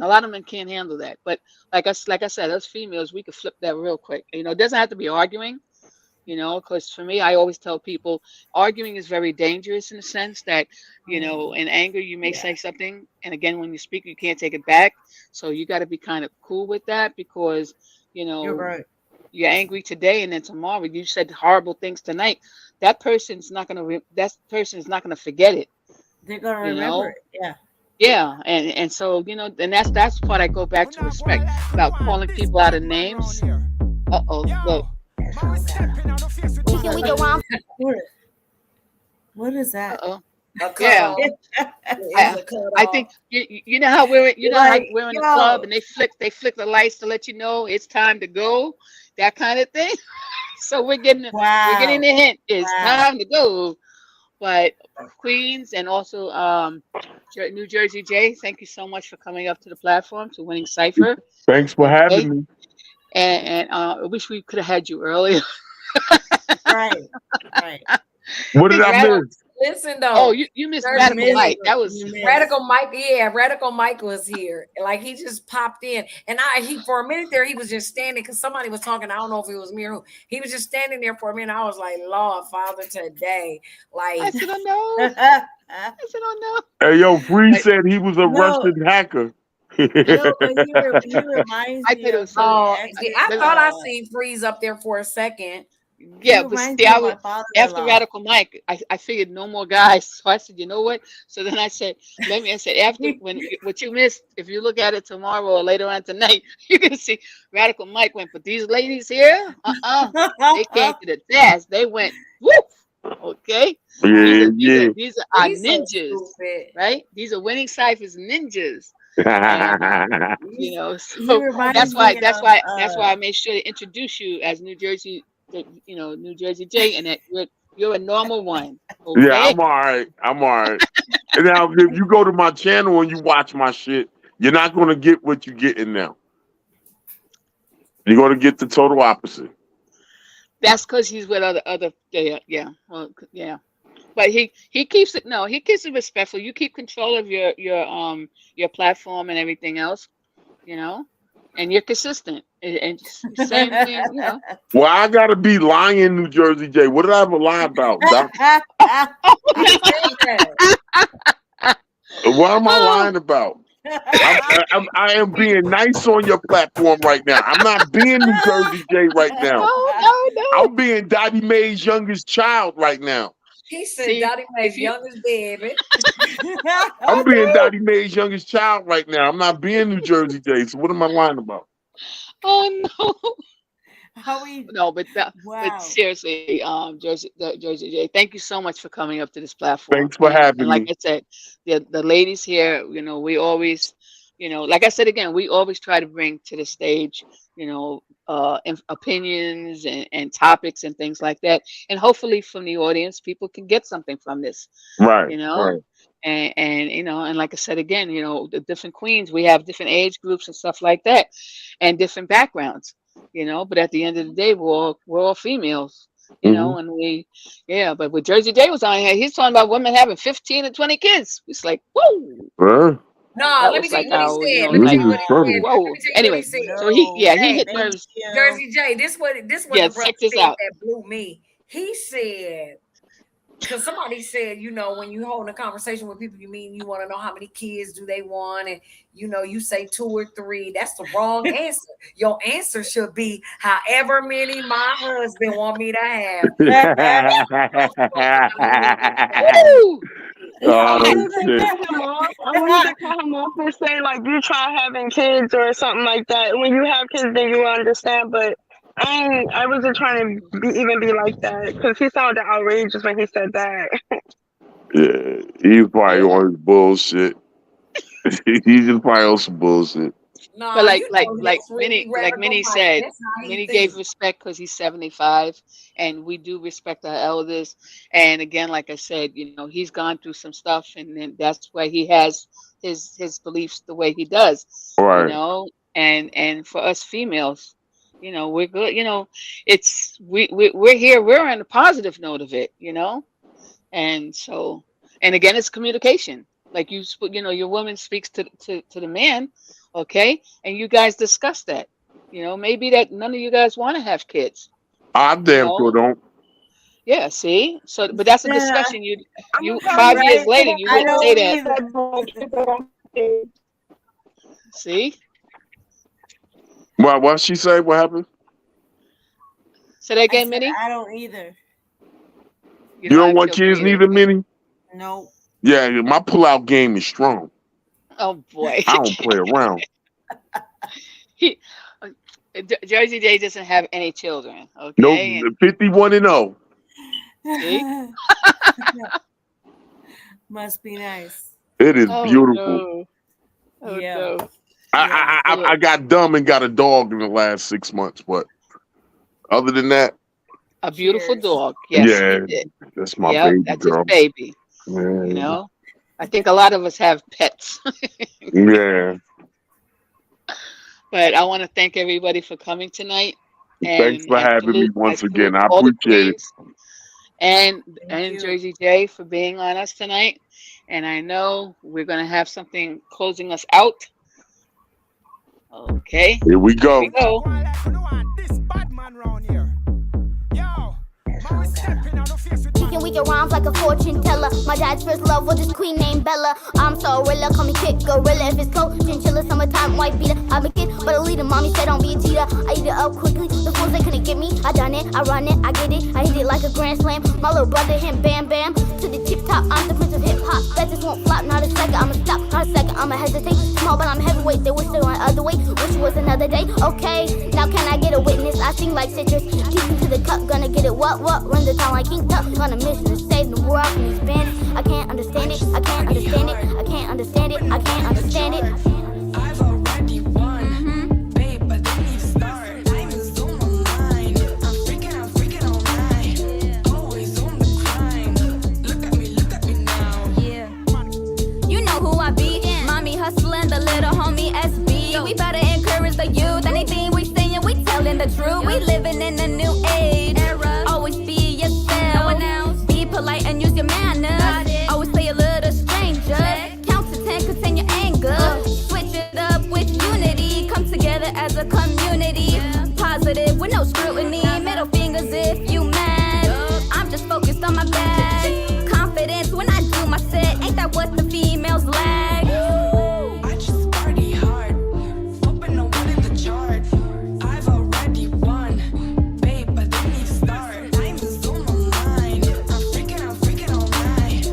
a lot of men can't handle that. But like I said, us females, we could flip that real quick. It doesn't have to be arguing, because for me, I always tell people arguing is very dangerous in the sense that, in anger, you may say something. And again, when you speak, you can't take it back. So you got to be kind of cool with that, because, you're right. You're angry today, and then tomorrow you said horrible things tonight. That person's not going to forget it. They're going to remember it. Yeah. Yeah, and so and that's what I go back to respect about calling people out of names. Look. What is that? Yeah. I think you know how we're in the club and they flick the lights to let you know it's time to go, that kind of thing. So we're getting the hint. It's time to go. But Queens and also New Jersey J, thank you so much for coming up to the platform to Winning Cipher. Thanks for having me. And I wish we could have had you earlier. Right. What did I miss? Listen though. Oh, you missed Radical Mike. That was Radical Mike. Yeah, Radical Mike was here. Like he just popped in, and he for a minute there he was just standing because somebody was talking. I don't know if it was me or who. He was just standing there for a minute. I was like, Lord, Father, today, like I said, oh no. I said, oh no. Hey, yo, Free said he was a Russian hacker. He reminds me of I thought I seen Freeze up there for a second. Yeah, but see, after Radical Mike, I figured no more guys. So I said, you know what? So then I said, after what you missed, if you look at it tomorrow or later on tonight, you're gonna see Radical Mike went, but these ladies here, they came to the task. They went, whoop. Okay. These are ninjas, right? These are Winning Ciphers ninjas. And, you know, so that's why I made sure to introduce you as New Jersey, New Jersey J, and that you're a normal one. Okay? Yeah, I'm all right. And now, if you go to my channel and you watch my shit, you're not going to get what you're getting now. You're going to get the total opposite. That's because he's with other yeah. Well, yeah. But he keeps it. No, he keeps it respectful. You keep control of your platform and everything else, and you're consistent. And same thing, Well, I gotta be lying, New Jersey J. What did I have a lie about? What am I lying about? I am being nice on your platform right now. I'm not being New Jersey J right now. No. I'm being Dottie Mae's youngest child right now. He said Dottie Mae's youngest baby. I'm being Dottie Mae's youngest child right now. I'm not being New Jersey J. So what am I lying about? Oh no. Wow. But seriously, Jersey J, thank you so much for coming up to this platform. Thanks for having me. And like I said, the ladies here, we always, like I said again, we always try to bring to the stage, opinions and topics and things like that, and hopefully from the audience, people can get something from this. Right. Right. And like I said again, the different queens, we have different age groups and stuff like that, and different backgrounds. But at the end of the day, we're all females, and but with Jersey J was on here, he's talking about women having 15 and 20 kids. It's like, whoa. No, let me tell you what he said. Whoa. Anyway, so he hit nerves. Jersey J, this what the brother said that blew me. He said, because somebody said, when you hold a conversation with people, you want to know how many kids do they want, and you say 2 or 3. That's the wrong answer. Your answer should be however many my husband want me to have. I wanted to cut him off and say, like, you try having kids or something like that. When you have kids, then you understand. But I wasn't trying to be like that, because he sounded outrageous when he said that. Yeah, he's probably on his bullshit. He's just probably on some bullshit. No, but like Minnie said, Minnie gave respect because he's 75, and we do respect our elders. And again, like I said, he's gone through some stuff, and then that's why he has his beliefs the way he does. Right. And for us females, we're good. It's we're here. We're on the positive note of it. And so, and again, it's communication. Like your woman speaks to the man. Okay, and you guys discuss that. Maybe that none of you guys want to have kids. I damn sure don't. Yeah, see. So, but that's a discussion. You 5 years later, you wouldn't say that. See. What she say? What happened? Say that again, Minnie. I don't either. You don't want kids neither, Minnie? No. Yeah, my pull-out game is strong. Oh boy. I don't play around. Jersey J doesn't have any children. Okay. Nope. 51-0. See? Must be nice. It is beautiful. No. Oh, yeah. No. I got dumb and got a dog in the last 6 months, but other than that, a beautiful dog. Yes, That's my Yep, baby that's girl. his baby. Yeah. You know, I think a lot of us have pets. Yeah. But I want to thank everybody for coming tonight, Thanks and for having me once again. I all the appreciate it. queens and Thank you. Jersey J for being on us tonight. And I know we're gonna have something closing us out. Okay, Here we go. here we go. Kicking weak rhymes like a fortune teller. My dad's first love was this queen named Bella. I'm so real, call me Kid Gorilla. If it's cold, chinchilla, summertime, white beater. I'm a kid, but a leader. Mommy said don't be a cheater. I eat it up quickly. The fools they couldn't get me. I done it, I run it, I get it. I hit it like a grand slam. My little brother him, bam bam. To the tip top, I'm the prince of hip hop. That just won't flop, not a second. I'ma stop, not a second. I'ma hesitate. Small, but I'm heavyweight. They wish they went other way. Wish it was another day. Okay, now can I get a witness? I sing like citrus. Teach me to the cup, gonna get it. What? Run the town like King Tut. On a mission to save the world from these bandits. I can't understand it. I can't understand it. I can't understand it. I can't understand it. I've already won, babe, but they need to start. Diamonds on my mind. I'm freaking all night. Always on the grind. Look at me now. Yeah. You know who I be. Mommy hustling, the little homie SB. We better encourage the youth. Anything we saying, we telling the truth. We living in a new age. Always be yourself. Be polite and use your manners. Always play a little stranger. Count to 10, contain your anger. Switch it up with unity. Come together as a community. Positive with no scrutiny. Middle fingers if you mad. I'm just focused on my bag. Confidence when I do my set. Ain't that what the females lag? I just party hard. Open the one in the chart. I've already won, babe, but they need to start. Diamonds on my mind. I'm freaking all night.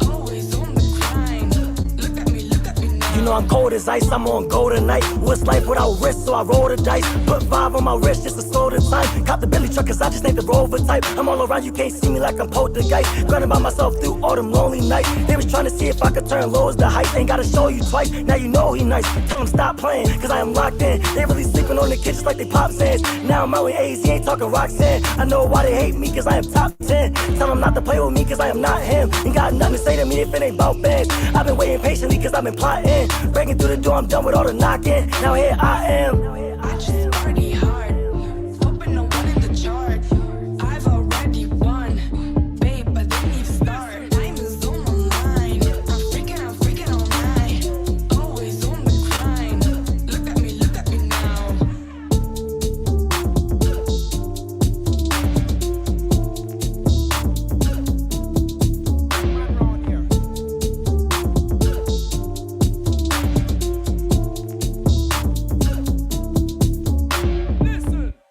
Always on the grind. Look at me now. You know I'm cold as ice, I'm on go tonight. What's life without risk, so I roll the dice. Put 5 on my wrist just to slow the time. Cop the Billy truck cause I just ain't the Rover type. I'm all around, you can't see me like I'm poltergeist. Grinding by myself through all them lonely nights. They was trying to see if I could turn low as the height. Ain't gotta show you twice, now you know he nice. Tell him stop playing, cause I am locked in. They really sleeping on the kid just like they pop sands. Now I'm out with A's, he ain't talking Roxanne. I know why they hate me, cause I am top 10. Tell him not to play with me, cause I am not him. Ain't got nothing to say to me if it ain't about bands. I've been waiting patiently, cause I've been plotting. Breaking through the door, I'm done with all the knocking. Now here I am.